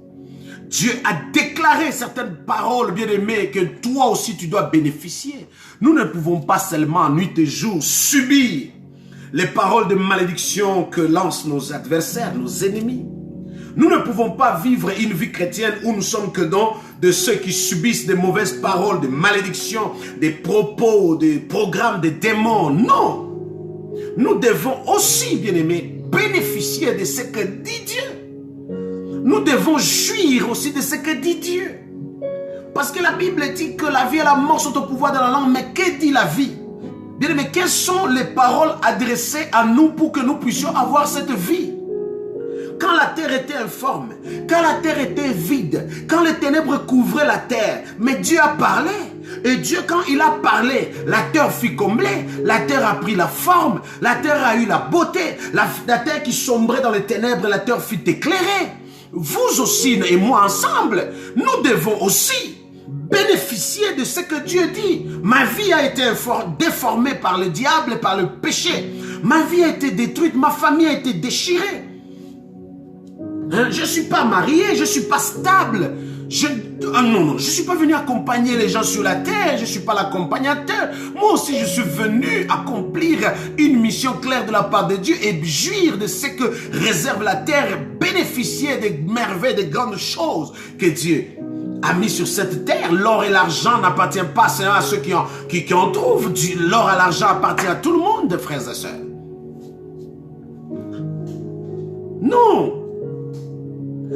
[SPEAKER 1] Dieu a déclaré certaines paroles, bien-aimées, que toi aussi tu dois bénéficier. Nous ne pouvons pas seulement, nuit et jour, subir les paroles de malédiction que lancent nos adversaires, nos ennemis. Nous ne pouvons pas vivre une vie chrétienne où nous sommes que dans de ceux qui subissent des mauvaises paroles, des malédictions, des propos, des programmes, des démons. Non! Nous devons aussi, bien-aimés, bénéficier de ce que dit Dieu. Nous devons jouir aussi de ce que dit Dieu. Parce que la Bible dit que la vie et la mort sont au pouvoir de la langue. Mais que dit la vie? Bien, mais quelles sont les paroles adressées à nous pour que nous puissions avoir cette vie? Quand la terre était informe, quand la terre était vide, quand les ténèbres couvraient la terre, mais Dieu a parlé. Et Dieu, quand il a parlé, la terre fut comblée, la terre a pris la forme, la terre a eu la beauté, la terre qui sombrait dans les ténèbres, la terre fut éclairée. Vous aussi et moi ensemble, nous devons aussi bénéficier de ce que Dieu dit. Ma vie a été déformée par le diable et par le péché. Ma vie a été détruite, ma famille a été déchirée. Je ne suis pas marié, je ne suis pas stable. Non, je ne suis pas venu accompagner les gens sur la terre, je ne suis pas l'accompagnateur. Moi aussi, je suis venu accomplir une mission claire de la part de Dieu et jouir de ce que réserve la terre, bénéficier des merveilles, des grandes choses que Dieu a mis sur cette terre. L'or et l'argent n'appartiennent pas seulement à ceux qui en trouvent. L'or et l'argent appartiennent à tout le monde, frères et sœurs. Non.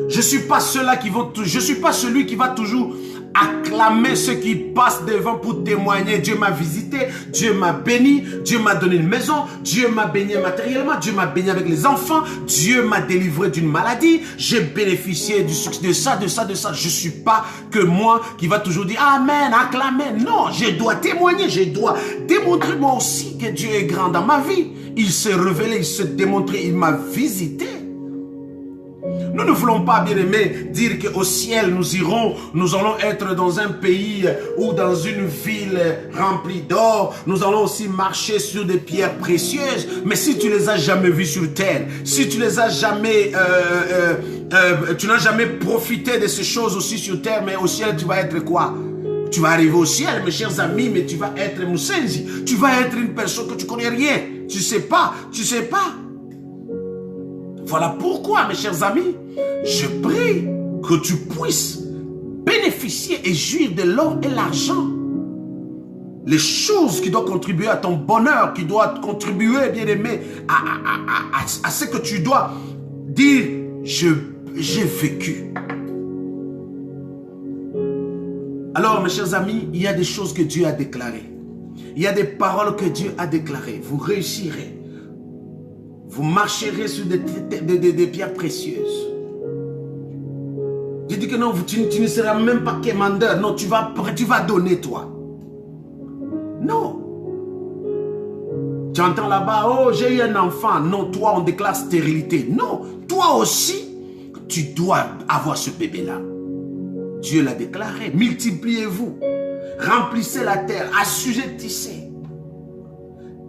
[SPEAKER 1] Je ne suis pas celui qui va toujours acclamer ceux qui passent devant pour témoigner. Dieu m'a visité, Dieu m'a béni, Dieu m'a donné une maison, Dieu m'a béni matériellement, Dieu m'a béni avec les enfants, Dieu m'a délivré d'une maladie, j'ai bénéficié du succès de ça. Je ne suis pas que moi qui va toujours dire Amen, acclamer. Non, je dois témoigner, je dois démontrer moi aussi que Dieu est grand dans ma vie. Il s'est révélé, il s'est démontré, il m'a visité. Nous ne voulons pas, bien aimé, dire qu'au ciel nous allons être dans un pays ou dans une ville remplie d'or. Nous allons aussi marcher sur des pierres précieuses. Mais si tu les as jamais vues sur terre, si tu les as jamais, tu n'as jamais profité de ces choses aussi sur terre, mais au ciel tu vas être quoi? Tu vas arriver au ciel, mes chers amis, mais tu vas être Moussenzi. Tu vas être une personne que tu connais rien. Tu sais pas. Voilà pourquoi, mes chers amis, je prie que tu puisses bénéficier et jouir de l'or et l'argent. Les choses qui doivent contribuer à ton bonheur, qui doivent contribuer, bien aimé, à ce que tu dois dire, j'ai vécu. Alors, mes chers amis, il y a des choses que Dieu a déclarées. Il y a des paroles que Dieu a déclarées. Vous réussirez. Vous marcherez sur des pierres précieuses. Je dis que non, tu ne seras même pas quémandeur. Non, tu vas donner, toi. Non. Tu entends là-bas, oh, j'ai eu un enfant. Non, toi, on déclare stérilité. Non, toi aussi, tu dois avoir ce bébé-là. Dieu l'a déclaré. Multipliez-vous. Remplissez la terre. Assujettissez.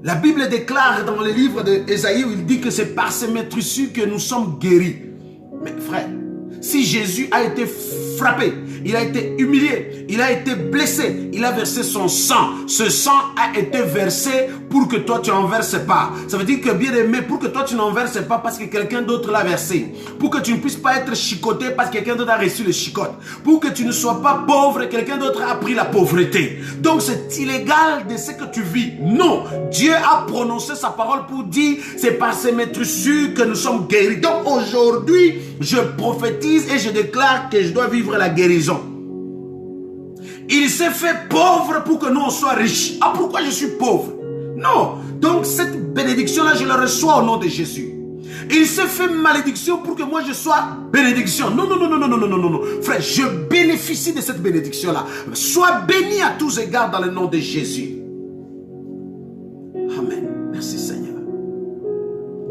[SPEAKER 1] La Bible déclare dans le livre d'Ésaïe où il dit que c'est par ces maîtrisses que nous sommes guéris. Mais frère, si Jésus a été frappé, il a été humilié, il a été blessé, il a versé son sang. Ce sang a été versé pour que toi tu n'en verses pas. Ça veut dire que bien aimé, pour que toi tu n'en verses pas parce que quelqu'un d'autre l'a versé. Pour que tu ne puisses pas être chicoté parce que quelqu'un d'autre a reçu le chicote. Pour que tu ne sois pas pauvre, quelqu'un d'autre a pris la pauvreté. Donc c'est illégal de ce que tu vis. Non, Dieu a prononcé sa parole pour dire c'est par ces maîtrisses que nous sommes guéris. Donc aujourd'hui, je prophétise et je déclare que je dois vivre la guérison. Il s'est fait pauvre pour que nous on soit riches. Ah, pourquoi je suis pauvre? Non. Donc cette bénédiction-là, je la reçois au nom de Jésus. Il s'est fait malédiction pour que moi je sois bénédiction. Non. Frère, je bénéficie de cette bénédiction-là. Sois béni à tous égards dans le nom de Jésus. Amen. Merci Seigneur.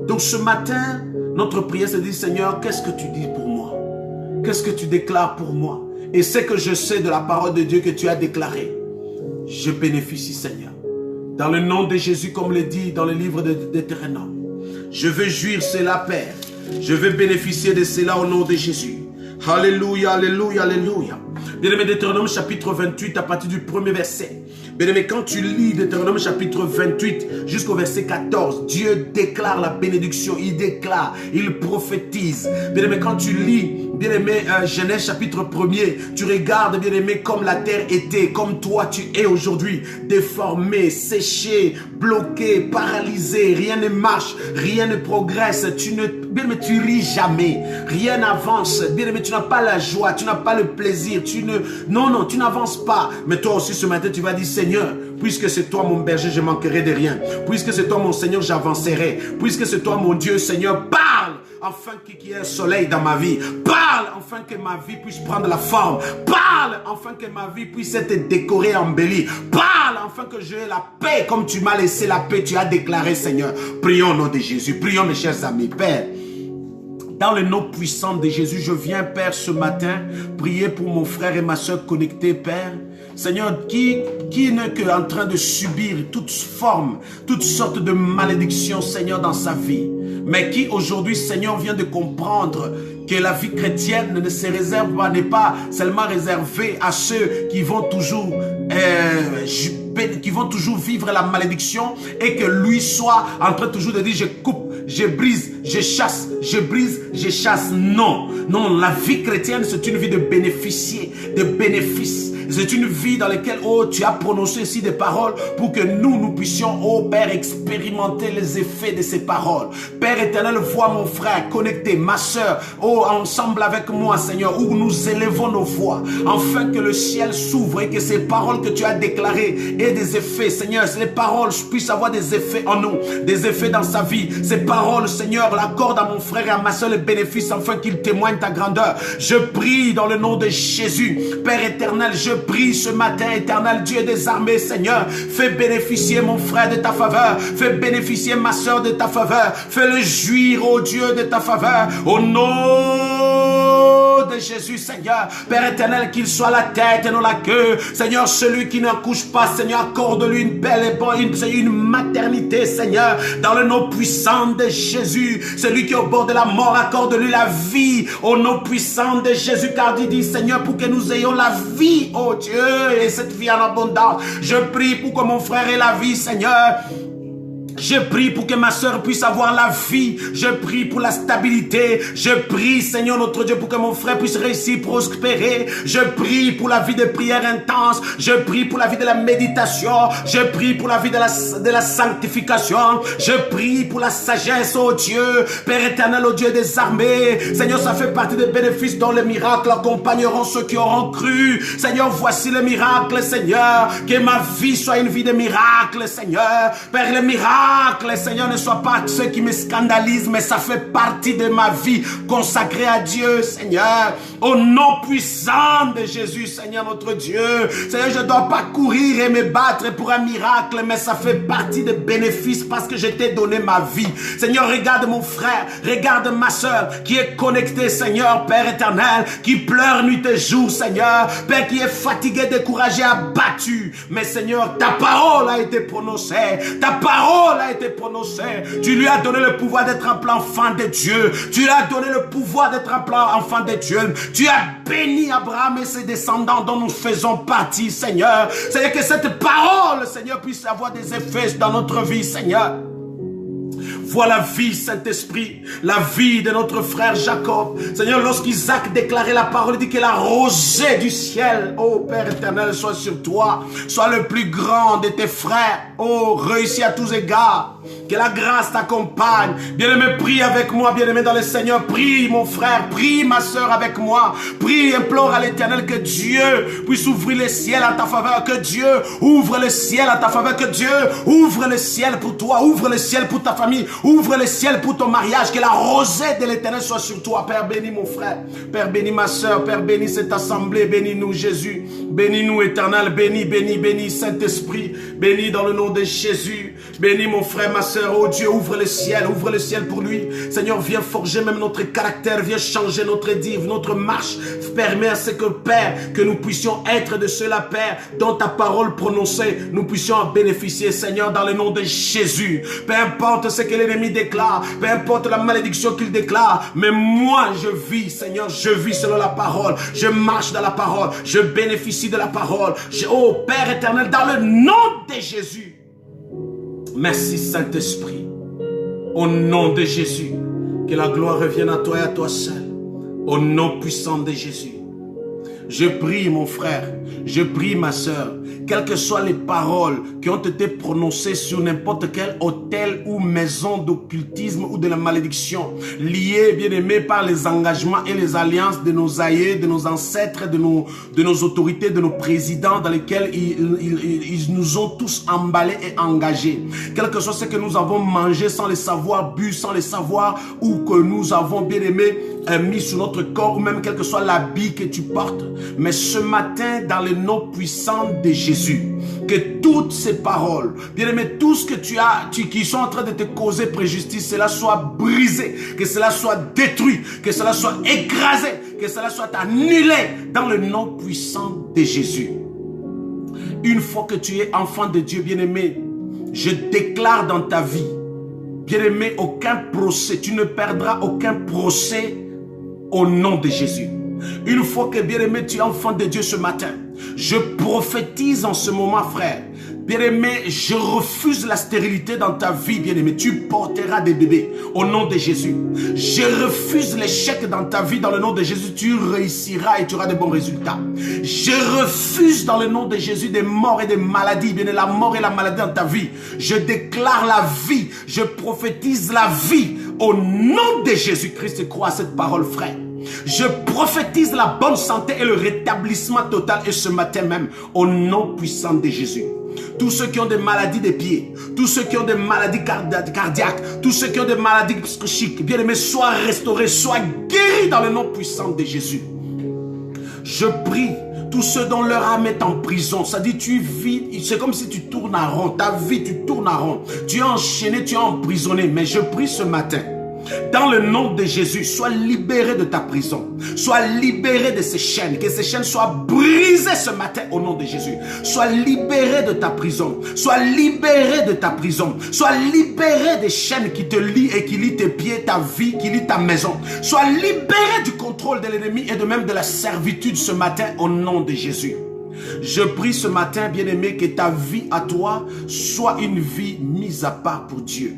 [SPEAKER 1] Donc ce matin, notre prière se dit, Seigneur, qu'est-ce que tu dis pour moi? Qu'est-ce que tu déclares pour moi? Et ce que je sais de la parole de Dieu que tu as déclarée, je bénéficie, Seigneur. Dans le nom de Jésus, comme le dit dans le livre d'Éternel, je veux jouir cela, Père. Je veux bénéficier de cela au nom de Jésus. Alléluia, alléluia, alléluia. Bien-aimé, Deutéronome chapitre 28 à partir du premier verset. Bien-aimé, quand tu lis Deutéronome chapitre 28 jusqu'au verset 14, Dieu déclare la bénédiction, il déclare, il prophétise. Bien-aimé, quand tu lis, bien-aimé, Genèse chapitre 1er, tu regardes, bien-aimé, comme la terre était, comme toi tu es aujourd'hui, déformé, séché, bloqué, paralysé, rien ne marche, rien ne progresse, bien-aimé, tu ris jamais, rien n'avance, bien-aimé, tu n'as pas la joie, tu n'as pas le plaisir, non, tu n'avances pas. Mais toi aussi ce matin, tu vas dire, Seigneur, puisque c'est toi mon berger, je manquerai de rien. Puisque c'est toi mon Seigneur, j'avancerai. Puisque c'est toi mon Dieu, Seigneur, parle, afin qu'il y ait un soleil dans ma vie. Parle, afin que ma vie puisse prendre la forme. Parle, afin que ma vie puisse être décorée, embellie. Parle, afin que j'aie la paix, comme tu m'as laissé la paix, tu as déclaré, Seigneur. Prions au nom de Jésus, prions mes chers amis, Père. Dans le nom puissant de Jésus, je viens, Père, ce matin, prier pour mon frère et ma soeur connectés, Père. Seigneur, qui n'est qu'en train de subir toute forme, toutes sortes de malédictions, Seigneur, dans sa vie. Mais qui aujourd'hui, Seigneur, vient de comprendre que la vie chrétienne ne se réserve pas, n'est pas seulement réservée à ceux qui vont toujours vivre la malédiction et que lui soit en train toujours de dire, je coupe je brise, je chasse, je brise, je chasse. Non, non, la vie chrétienne, c'est une vie de bénéficier, de bénéfices. C'est une vie dans laquelle, oh, tu as prononcé ici des paroles pour que nous puissions, oh Père, expérimenter les effets de ces paroles. Père éternel, vois mon frère connecté, ma soeur, oh, ensemble avec moi, Seigneur, où nous élevons nos voix, afin que le ciel s'ouvre et que ces paroles que tu as déclarées aient des effets, Seigneur. Les paroles puissent avoir des effets en nous, des effets dans sa vie. Ces paroles, Seigneur, l'accorde à mon frère et à ma soeur les bénéfices, afin qu'il témoigne ta grandeur. Je prie dans le nom de Jésus, Père éternel, je prie ce matin, éternel Dieu des armées, Seigneur, fais bénéficier mon frère de ta faveur, fais bénéficier ma soeur de ta faveur, fais-le jouir, ô Dieu, de ta faveur, au nom de Jésus, Seigneur. Père éternel, qu'il soit la tête et non la queue, Seigneur, celui qui n'accouche pas, Seigneur, accorde-lui une belle et bonne, une maternité, Seigneur, dans le nom puissant de Jésus. Celui qui est au bord de la mort, accorde-lui la vie, au nom puissant de Jésus, car il dit, Seigneur, pour que nous ayons la vie, oh Dieu, et cette vie en abondance. Je prie pour que mon frère ait la vie, Seigneur. Je prie pour que ma soeur puisse avoir la vie. Je prie pour la stabilité. Je prie, Seigneur notre Dieu, pour que mon frère puisse réussir, prospérer. Je prie pour la vie de prière intense. Je prie pour la vie de la méditation. Je prie pour la vie de la sanctification. Je prie pour la sagesse, oh Dieu, Père éternel, oh Dieu des armées. Seigneur, ça fait partie des bénéfices dont les miracles accompagneront ceux qui auront cru. Seigneur, voici le miracle, Seigneur. Que ma vie soit une vie de miracle, Seigneur. Père, le miracle, Seigneur, ne soit pas ceux qui me scandalisent, mais ça fait partie de ma vie consacrée à Dieu, Seigneur. Au nom puissant de Jésus, Seigneur notre Dieu. Seigneur, je ne dois pas courir et me battre pour un miracle, mais ça fait partie des bénéfices parce que je t'ai donné ma vie. Seigneur, regarde mon frère, regarde ma soeur qui est connectée, Seigneur, Père éternel, qui pleure nuit et jour, Seigneur. Père, qui est fatigué, découragé, abattu. Mais Seigneur, ta parole a été prononcée. Ta parole a été prononcé. Tu lui as donné le pouvoir d'être un plan enfant de Dieu. Tu lui as donné le pouvoir d'être un plan enfant de Dieu. Tu as béni Abraham et ses descendants dont nous faisons partie, Seigneur. Seigneur, que cette parole, Seigneur, puisse avoir des effets dans notre vie, Seigneur. Vois la vie, Saint-Esprit, la vie de notre frère Jacob. Seigneur, lorsqu'Isaac déclarait la parole, il dit que la rosée du ciel, oh Père éternel, soit sur toi, soit le plus grand de tes frères. Oh, réussis à tous égards. Que la grâce t'accompagne. Bien-aimé, prie avec moi, bien-aimé dans le Seigneur. Prie, mon frère, prie, ma soeur, avec moi. Prie, implore à l'Éternel que Dieu puisse ouvrir le ciel en ta faveur. Que Dieu ouvre le ciel en ta faveur. Que Dieu ouvre le ciel pour toi. Ouvre le ciel pour ta famille. Ouvre le ciel pour ton mariage. Que la rosée de l'Éternel soit sur toi. Père, bénis mon frère. Père, bénis ma soeur. Père, bénis cette assemblée. Bénis-nous, Jésus. Bénis-nous, Éternel. Bénis, bénis, bénis, Saint-Esprit. Bénis dans le nom de Jésus. Bénis mon frère, ma soeur. Oh Dieu, ouvre le ciel pour lui. Seigneur, viens forger même notre caractère. Viens changer notre dive, notre marche. Permets à ce que, Père, que nous puissions être de cela, Père, dans ta parole prononcée, nous puissions en bénéficier, Seigneur, dans le nom de Jésus. Peu importe ce que l'ennemi déclare, peu importe la malédiction qu'il déclare, mais moi, je vis, Seigneur, je vis selon la parole. Je marche dans la parole. Je bénéficie de la parole. Oh Père éternel, dans le nom de Jésus. Merci Saint-Esprit. Au nom de Jésus, que la gloire revienne à toi et à toi seul. Au nom puissant de Jésus. Je prie mon frère, je prie ma soeur, quelles que soient les paroles qui ont été prononcées sur n'importe quel hôtel ou maison d'occultisme ou de la malédiction, liées, bien aimés, par les engagements et les alliances de nos aïeux, de nos ancêtres, de nos autorités, de nos présidents dans lesquels ils nous ont tous emballés et engagés. Quel que soit ce que nous avons mangé sans le savoir, bu sans le savoir, ou que nous avons, bien aimé, mis sur notre corps, ou même quel que soit l'habit que tu portes. Mais ce matin, dans le nom puissant de Jésus, que toutes ces paroles, bien aimé, tout ce que tu as, qui sont en train de te causer préjudice, cela soit brisé, que cela soit détruit, que cela soit écrasé, que cela soit annulé dans le nom puissant de Jésus. Une fois que tu es enfant de Dieu, bien aimé, je déclare dans ta vie, bien aimé, aucun procès, tu ne perdras aucun procès au nom de Jésus. Une fois que, bien aimé, tu es enfant de Dieu ce matin, je prophétise en ce moment, frère, Bien-aimé, je refuse la stérilité dans ta vie, bien-aimé. Tu porteras des bébés au nom de Jésus. Je refuse l'échec dans ta vie dans le nom de Jésus. Tu réussiras et tu auras de bons résultats. Je refuse dans le nom de Jésus des morts et des maladies, bien-aimé, la mort et la maladie dans ta vie. Je déclare la vie. Je prophétise la vie au nom de Jésus-Christ. Crois à cette parole, frère. Je prophétise la bonne santé et le rétablissement total et ce matin même au nom puissant de Jésus. Tous ceux qui ont des maladies des pieds, tous ceux qui ont des maladies cardiaques, tous ceux qui ont des maladies psychiques, bien aimés, soient restaurés, soient guéris dans le nom puissant de Jésus. Je prie tous ceux dont leur âme est en prison, ça dit tu vis, c'est comme si tu tournes en rond, ta vie tu tournes en rond, tu es enchaîné, tu es emprisonné, mais je prie ce matin. Dans le nom de Jésus, sois libéré de ta prison. Sois libéré de ces chaînes. Que ces chaînes soient brisées ce matin au nom de Jésus. Sois libéré de ta prison. Sois libéré de ta prison. Sois libéré des chaînes qui te lient et qui lient tes pieds, ta vie, qui lient ta maison. Sois libéré du contrôle de l'ennemi et de même de la servitude ce matin au nom de Jésus. Je prie ce matin, bien-aimé, que ta vie à toi soit une vie mise à part pour Dieu.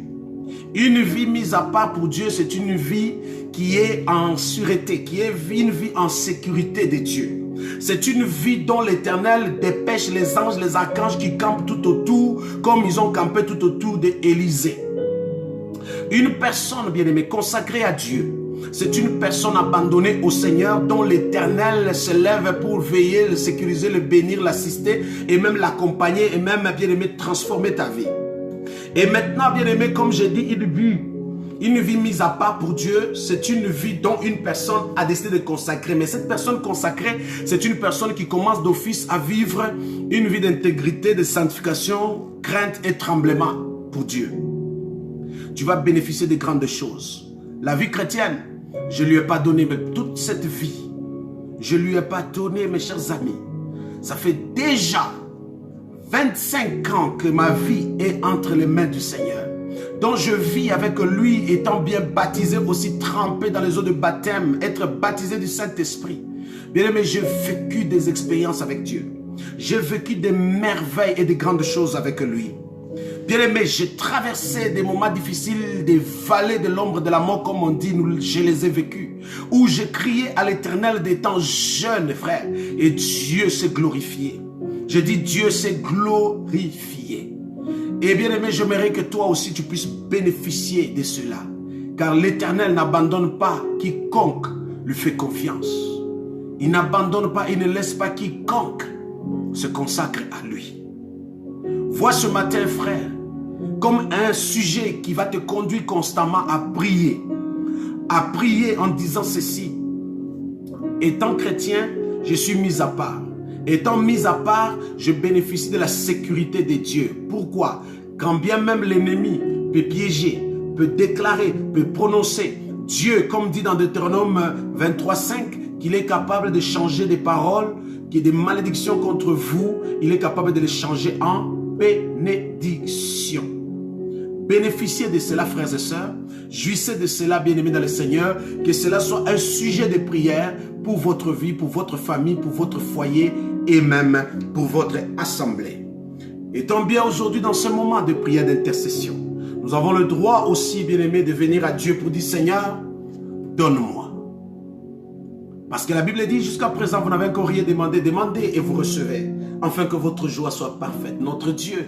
[SPEAKER 1] Une vie mise à part pour Dieu, c'est une vie qui est en sûreté, qui est une vie en sécurité de Dieu. C'est une vie dont l'Éternel dépêche les anges, les archanges qui campent tout autour, comme ils ont campé tout autour d'Élisée. Une personne, bien-aimée, consacrée à Dieu, c'est une personne abandonnée au Seigneur dont l'Éternel se lève pour veiller, le sécuriser, le bénir, l'assister et même l'accompagner et même, bien-aimé, transformer ta vie. Et maintenant, bien-aimé, comme j'ai dit, une vie mise à part pour Dieu, c'est une vie dont une personne a décidé de consacrer. Mais cette personne consacrée, c'est une personne qui commence d'office à vivre une vie d'intégrité, de sanctification, crainte et tremblement pour Dieu. Tu vas bénéficier de grandes choses. La vie chrétienne, je ne lui ai pas donné, mais toute cette vie, je ne lui ai pas donné, mes chers amis. Ça fait déjà 25 ans que ma vie est entre les mains du Seigneur, dont je vis avec lui, étant bien baptisé, aussi trempé dans les eaux de baptême, être baptisé du Saint-Esprit. Bien aimé, j'ai vécu des expériences avec Dieu. J'ai vécu des merveilles et des grandes choses avec lui. Bien aimé, j'ai traversé des moments difficiles, des vallées de l'ombre de la mort, comme on dit, je les ai vécus. Où j'ai crié à l'Éternel des temps jeunes, frère, et Dieu s'est glorifié. Je dis Dieu s'est glorifié. Et bien aimé, j'aimerais que toi aussi tu puisses bénéficier de cela. Car l'Éternel n'abandonne pas quiconque lui fait confiance. Il n'abandonne pas, il ne laisse pas quiconque se consacre à lui. Vois ce matin, frère, comme un sujet qui va te conduire constamment à prier. À prier en disant ceci. Étant chrétien, je suis mis à part. Étant mis à part, je bénéficie de la sécurité de Dieu. Pourquoi? Quand bien même l'ennemi peut piéger, peut déclarer, peut prononcer, Dieu, comme dit dans Deutéronome 23:5, qu'il est capable de changer des paroles, qu'il y ait des malédictions contre vous, il est capable de les changer en bénédiction. Bénéficiez de cela, frères et sœurs. Jouissez de cela, bien-aimés dans le Seigneur. Que cela soit un sujet de prière pour votre vie, pour votre famille, pour votre foyer et même pour votre assemblée. Étant bien aujourd'hui dans ce moment de prière d'intercession, nous avons le droit aussi, bien-aimés, de venir à Dieu pour dire, Seigneur, donne-moi. Parce que la Bible dit, jusqu'à présent, vous n'avez encore rien demandé. Demandez et vous recevez, afin que votre joie soit parfaite. Notre Dieu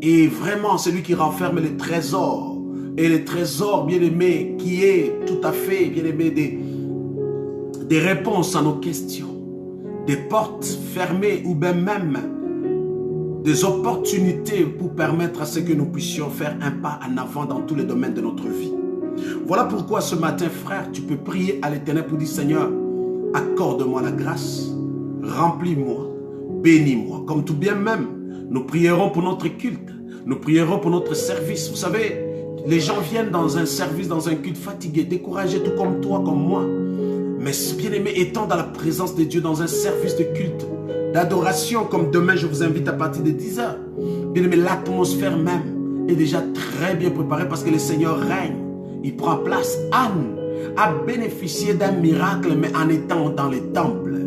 [SPEAKER 1] est vraiment celui qui renferme les trésors. Et les trésors, bien-aimés, qui est tout à fait, bien-aimés, des réponses à nos questions. Des portes fermées ou bien même des opportunités pour permettre à ce que nous puissions faire un pas en avant dans tous les domaines de notre vie. Voilà pourquoi ce matin, frère, tu peux prier à l'Éternel pour dire, Seigneur, accorde-moi la grâce, remplis-moi, bénis-moi. Comme tout bien même, nous prierons pour notre culte, nous prierons pour notre service. Vous savez, les gens viennent dans un service, dans un culte fatigués, découragés, tout comme toi, comme moi. Mais bien-aimé, étant dans la présence de Dieu, dans un service de culte, d'adoration, comme demain je vous invite à partir de 10 h. Bien-aimé, l'atmosphère même est déjà très bien préparée parce que le Seigneur règne. Il prend place. Anne a bénéficié d'un miracle, mais en étant dans les temples.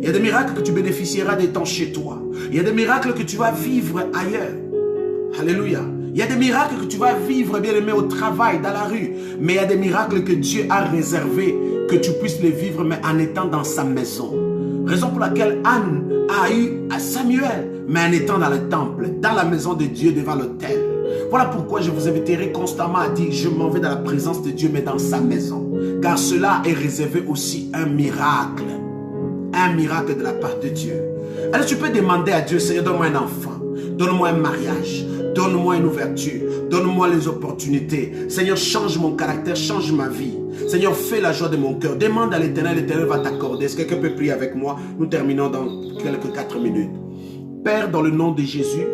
[SPEAKER 1] Il y a des miracles que tu bénéficieras d'étant chez toi. Il y a des miracles que tu vas vivre ailleurs. Alléluia. Il y a des miracles que tu vas vivre, bien-aimé, au travail, dans la rue. Mais il y a des miracles que Dieu a réservés, que tu puisses les vivre, mais en étant dans sa maison. Raison pour laquelle Anne a eu à Samuel, mais en étant dans le temple, dans la maison de Dieu, devant l'autel. Voilà pourquoi je vous inviterai constamment à dire, je m'en vais dans la présence de Dieu, mais dans sa maison. Car cela est réservé aussi un miracle. Un miracle de la part de Dieu. Alors tu peux demander à Dieu, Seigneur, donne-moi un enfant, donne-moi un mariage, donne-moi une ouverture, donne-moi les opportunités. Seigneur, change mon caractère, change ma vie. Seigneur, fais la joie de mon cœur. Demande à l'Éternel, l'Éternel va t'accorder. Est-ce que quelqu'un peut prier avec moi? Nous terminons dans quelques 4 minutes. Père, dans le nom de Jésus,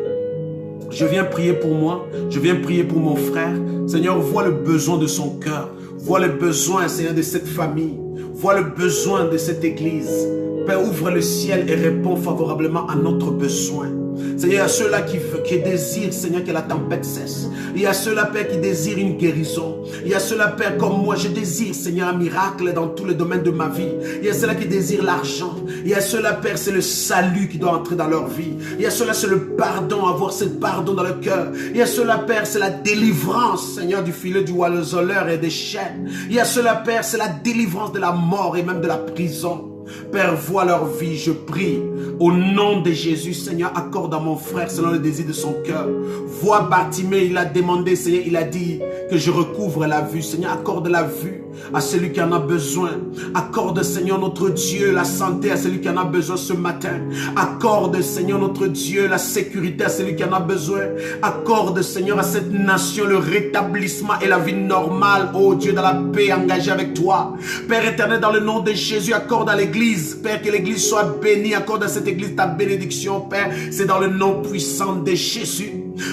[SPEAKER 1] je viens prier pour moi, je viens prier pour mon frère. Seigneur, vois le besoin de son cœur. Vois le besoin, Seigneur, de cette famille. Vois le besoin de cette église. Père, ouvre le ciel et réponds favorablement à notre besoin. Seigneur, il y a ceux-là qui désirent, Seigneur, que la tempête cesse. Il y a ceux-là, Père, qui désirent une guérison. Il y a ceux-là, Père, comme moi, je désire, Seigneur, un miracle dans tous les domaines de ma vie. Il y a ceux-là qui désirent l'argent. Il y a ceux-là, Père, c'est le salut qui doit entrer dans leur vie. Il y a ceux-là, c'est le pardon, avoir ce pardon dans le cœur. Il y a ceux-là, Père, c'est la délivrance, Seigneur, du filet du oiseleur et des chaînes. Il y a ceux-là, Père, c'est la délivrance de la mort et même de la prison. Père, vois leur vie, je prie. Au nom de Jésus, Seigneur, accorde à mon frère selon le désir de son cœur. Vois Bartimée, il a demandé, Seigneur, il a dit que je recouvre la vue. Seigneur, accorde la vue à celui qui en a besoin. Accorde, Seigneur, notre Dieu, la santé à celui qui en a besoin ce matin. Accorde, Seigneur, notre Dieu, la sécurité à celui qui en a besoin. Accorde, Seigneur, à cette nation le rétablissement et la vie normale. Oh Dieu, dans la paix engagée avec toi. Père éternel, dans le nom de Jésus, accorde à l'église, Père, que l'église soit bénie. Accorde à cette église ta bénédiction, Père. C'est dans le nom puissant de Jésus.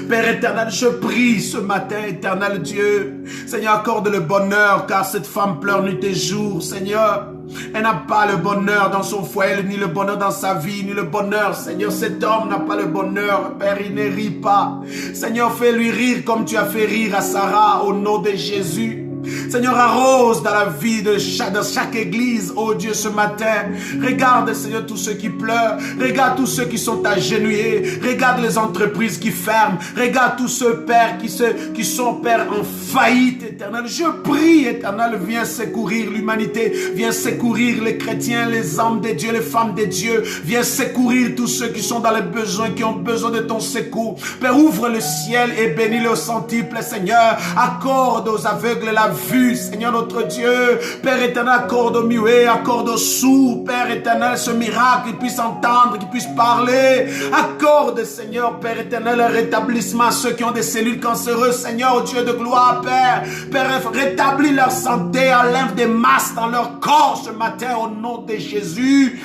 [SPEAKER 1] Père éternel, je prie ce matin, éternel Dieu. Seigneur, accorde le bonheur, car cette femme pleure nuit et jour, Seigneur. Elle n'a pas le bonheur dans son foyer, ni le bonheur dans sa vie, ni le bonheur. Seigneur, cet homme n'a pas le bonheur. Père, il ne rit pas. Seigneur, fais-lui rire comme tu as fait rire à Sarah, au nom de Jésus. Seigneur, arrose dans la vie de chaque église, oh Dieu, ce matin. Regarde, Seigneur, tous ceux qui pleurent. Regarde tous ceux qui sont agenouillés. Regarde les entreprises qui ferment. Regarde tous ceux, Père, qui sont, Père, en faillite, éternel. Je prie, éternel, viens secourir l'humanité. Viens secourir les chrétiens, les hommes de Dieu, les femmes de Dieu. Viens secourir tous ceux qui sont dans les besoins, qui ont besoin de ton secours. Père, ouvre le ciel et bénis-le au centuple, Seigneur. Accorde aux aveugles la vue, Seigneur notre Dieu. Père éternel, accorde aux muets, accorde aux sourds, Père éternel, ce miracle, qu'ils puissent entendre, qu'ils puissent parler. Accorde, Seigneur, Père éternel, un rétablissement à ceux qui ont des cellules cancéreuses, Seigneur, au Dieu de gloire, Père. Père, rétablis leur santé, enlève des masses dans leur corps ce matin, au nom de Jésus.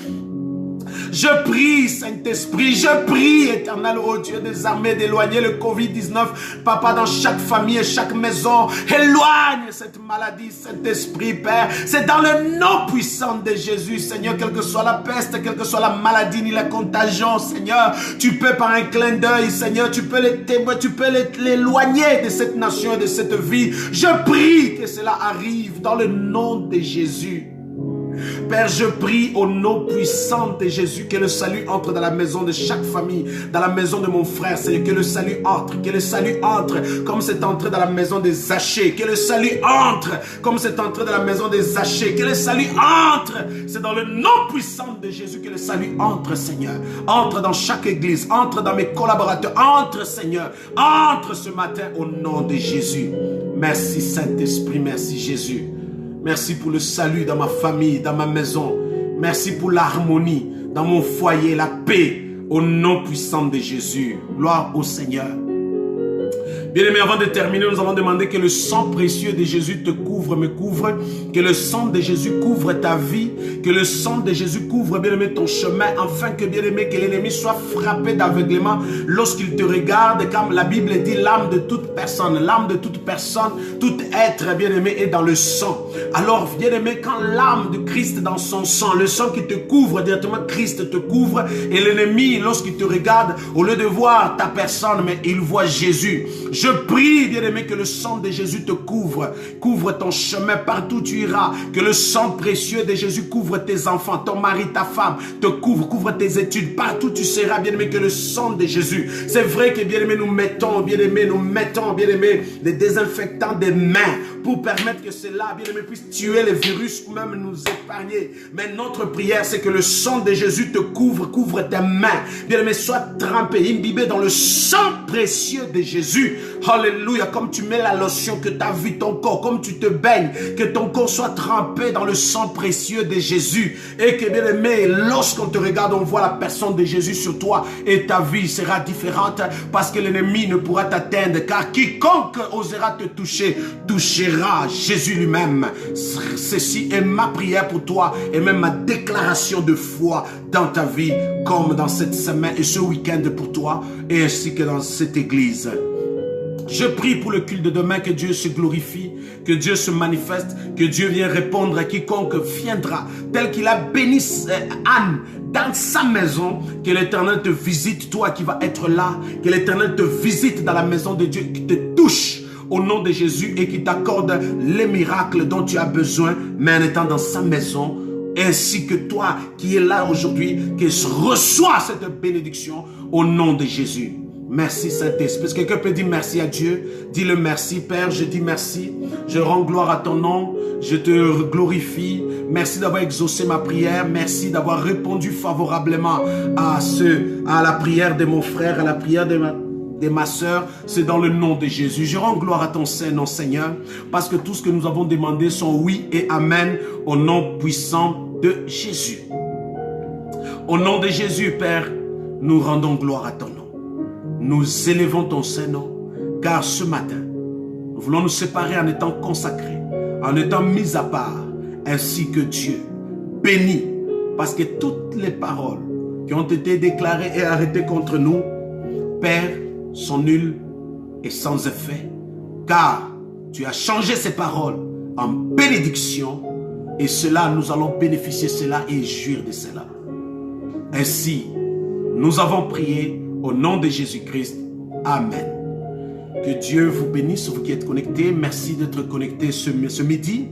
[SPEAKER 1] Je prie, Saint-Esprit, je prie, éternel, oh Dieu des armées, d'éloigner le Covid-19, Papa, dans chaque famille et chaque maison. Éloigne cette maladie, Saint-Esprit, Père. C'est dans le nom puissant de Jésus, Seigneur, quelle que soit la peste, quelle que soit la maladie, ni la contagion, Seigneur. Tu peux par un clin d'œil, Seigneur, tu peux l'éloigner de cette nation et de cette vie. Je prie que cela arrive dans le nom de Jésus. Père, je prie au nom puissant de Jésus que le salut entre dans la maison de chaque famille, dans la maison de mon frère, Seigneur, que le salut entre comme c'est entré dans la maison des Zachée, que le salut entre comme c'est entré dans la maison des Zachée, que le salut entre, c'est dans le nom puissant de Jésus que le salut entre, Seigneur, entre dans chaque église, entre dans mes collaborateurs, entre, Seigneur, entre ce matin au nom de Jésus. Merci Saint-Esprit, merci Jésus. Merci pour le salut dans ma famille, dans ma maison. Merci pour l'harmonie dans mon foyer, la paix, au nom puissant de Jésus. Gloire au Seigneur. Bien-aimés, avant de terminer, nous allons demander que le sang précieux de Jésus te couvre, me couvre, que le sang de Jésus couvre ta vie, que le sang de Jésus couvre, bien-aimé, ton chemin, afin que, bien-aimé, que l'ennemi soit frappé d'aveuglement lorsqu'il te regarde, comme la Bible dit, l'âme de toute personne, tout être, bien-aimé, est dans le sang. Alors, bien-aimé, quand l'âme de Christ est dans son sang, le sang qui te couvre, directement Christ te couvre, et l'ennemi, lorsqu'il te regarde, au lieu de voir ta personne, mais il voit Jésus. Je prie, bien-aimé, que le sang de Jésus te couvre. Couvre ton chemin partout où tu iras. Que le sang précieux de Jésus couvre tes enfants, ton mari, ta femme. Te couvre tes études. Partout où tu seras, bien-aimé, que le sang de Jésus. C'est vrai que, bien-aimé, nous mettons, bien-aimé, les désinfectants des mains pour permettre que cela, bien-aimé, puisse tuer les virus ou même nous épargner. Mais notre prière, c'est que le sang de Jésus te couvre tes mains. Bien-aimé, sois trempé, imbibé dans le sang précieux de Jésus. Alléluia, comme tu mets la lotion, que ta vie, ton corps, comme tu te baignes, que ton corps soit trempé dans le sang précieux de Jésus. Et que, bien-aimé, lorsqu'on te regarde, on voit la personne de Jésus sur toi et ta vie sera différente parce que l'ennemi ne pourra t'atteindre, car quiconque osera te toucher, touchera Jésus lui-même. Ceci est ma prière pour toi et même ma déclaration de foi dans ta vie, comme dans cette semaine et ce week-end pour toi, et ainsi que dans cette église. Je prie pour le culte de demain, que Dieu se glorifie, que Dieu se manifeste, que Dieu vienne répondre à quiconque viendra, tel qu'il a béni Anne dans sa maison. Que l'Éternel te visite, toi qui vas être là, que l'Éternel te visite dans la maison de Dieu, qui te touche au nom de Jésus et qui t'accorde les miracles dont tu as besoin, mais en étant dans sa maison, ainsi que toi qui es là aujourd'hui, que reçois cette bénédiction au nom de Jésus. Merci Saint-Esprit. Est-ce que quelqu'un peut dire merci à Dieu? Dis-le merci Père, je dis merci. Je rends gloire à ton nom. Je te glorifie. Merci d'avoir exaucé ma prière. Merci d'avoir répondu favorablement à la prière de mon frère, à la prière de ma soeur. C'est dans le nom de Jésus. Je rends gloire à ton Saint-Nom, Seigneur, parce que tout ce que nous avons demandé sont oui et amen au nom puissant de Jésus. Au nom de Jésus, Père, nous rendons gloire à ton nom. Nous élevons ton Saint-Nom, car ce matin, nous voulons nous séparer en étant consacrés, en étant mis à part, ainsi que Dieu béni, parce que toutes les paroles qui ont été déclarées et arrêtées contre nous, Père, sont nulles et sans effet, car tu as changé ces paroles en bénédiction, et cela, nous allons bénéficier de cela et jouir de cela. Ainsi, nous avons prié au nom de Jésus-Christ. Amen. Que Dieu vous bénisse, vous qui êtes connectés. Merci d'être connectés ce midi.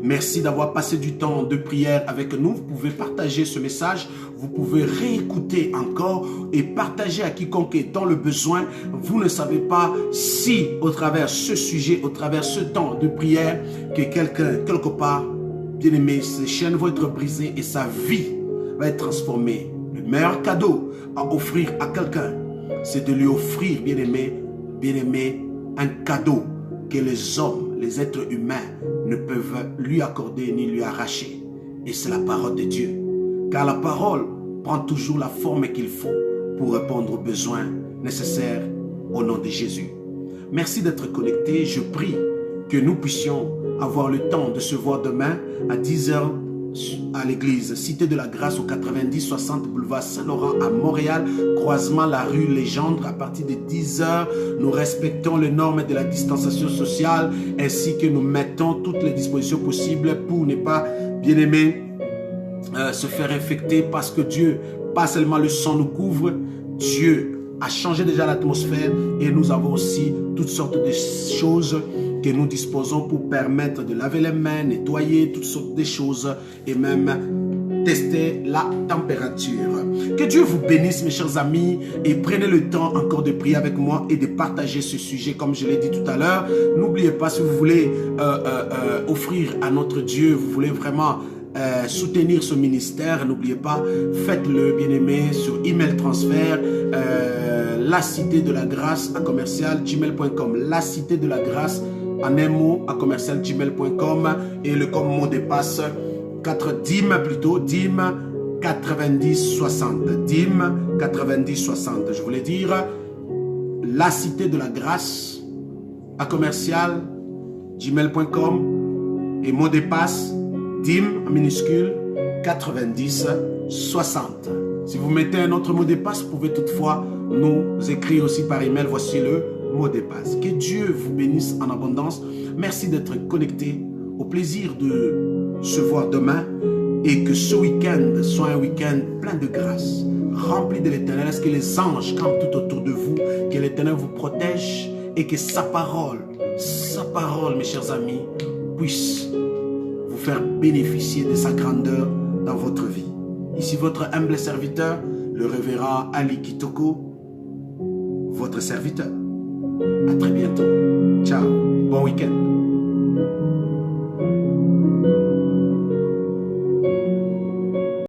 [SPEAKER 1] Merci d'avoir passé du temps de prière avec nous. Vous pouvez partager ce message. Vous pouvez réécouter encore et partager à quiconque est dans le besoin. Vous ne savez pas si au travers ce sujet, au travers ce temps de prière, que quelqu'un, quelque part, bien aimé, ses chaînes vont être brisées et sa vie va être transformée. Le meilleur cadeau à offrir à quelqu'un, c'est de lui offrir, bien aimé, un cadeau que les hommes, les êtres humains ne peuvent lui accorder ni lui arracher. Et c'est la parole de Dieu. Car la parole prend toujours la forme qu'il faut pour répondre aux besoins nécessaires au nom de Jésus. Merci d'être connecté. Je prie que nous puissions avoir le temps de se voir demain à 10 h à l'église Cité de la Grâce au 90-60 boulevard Saint-Laurent à Montréal, croisement la rue Légendre. À partir de 10 h, nous respectons les normes de la distanciation sociale ainsi que nous mettons toutes les dispositions possibles pour ne pas, bien aimé, se faire infecter, parce que Dieu, pas seulement le sang nous couvre, Dieu a changé déjà l'atmosphère et nous avons aussi toutes sortes de choses que nous disposons pour permettre de laver les mains, nettoyer toutes sortes de choses et même tester la température. Que Dieu vous bénisse, mes chers amis, et prenez le temps encore de prier avec moi et de partager ce sujet comme je l'ai dit tout à l'heure. N'oubliez pas, si vous voulez offrir à notre Dieu, vous voulez vraiment soutenir ce ministère, n'oubliez pas, faites-le, bien aimé, sur email transfert, la cité de la grâce à commercial@gmail.com, la cité de la grâce en un mot à commercial@gmail.com, et le comme mot de passe 4 dîmes plutôt, dîmes 90-60, dîmes 90-60. Je voulais dire la cité de la grâce à commercial@gmail.com et mot de passe dîmes en minuscule 90-60. Si vous mettez un autre mot de passe, vous pouvez toutefois nous écrire aussi par email. Voici le mot de passe. Que Dieu vous bénisse en abondance. Merci d'être connecté. Au plaisir de se voir demain et que ce week-end soit un week-end plein de grâce, rempli de l'Éternel. Est-ce que les anges campent tout autour de vous? Que l'Éternel vous protège et que sa parole, mes chers amis, puisse vous faire bénéficier de sa grandeur dans votre vie. Ici votre humble serviteur, le révérend Ali Kitoko, votre serviteur. À très bientôt. Ciao. Bon week-end.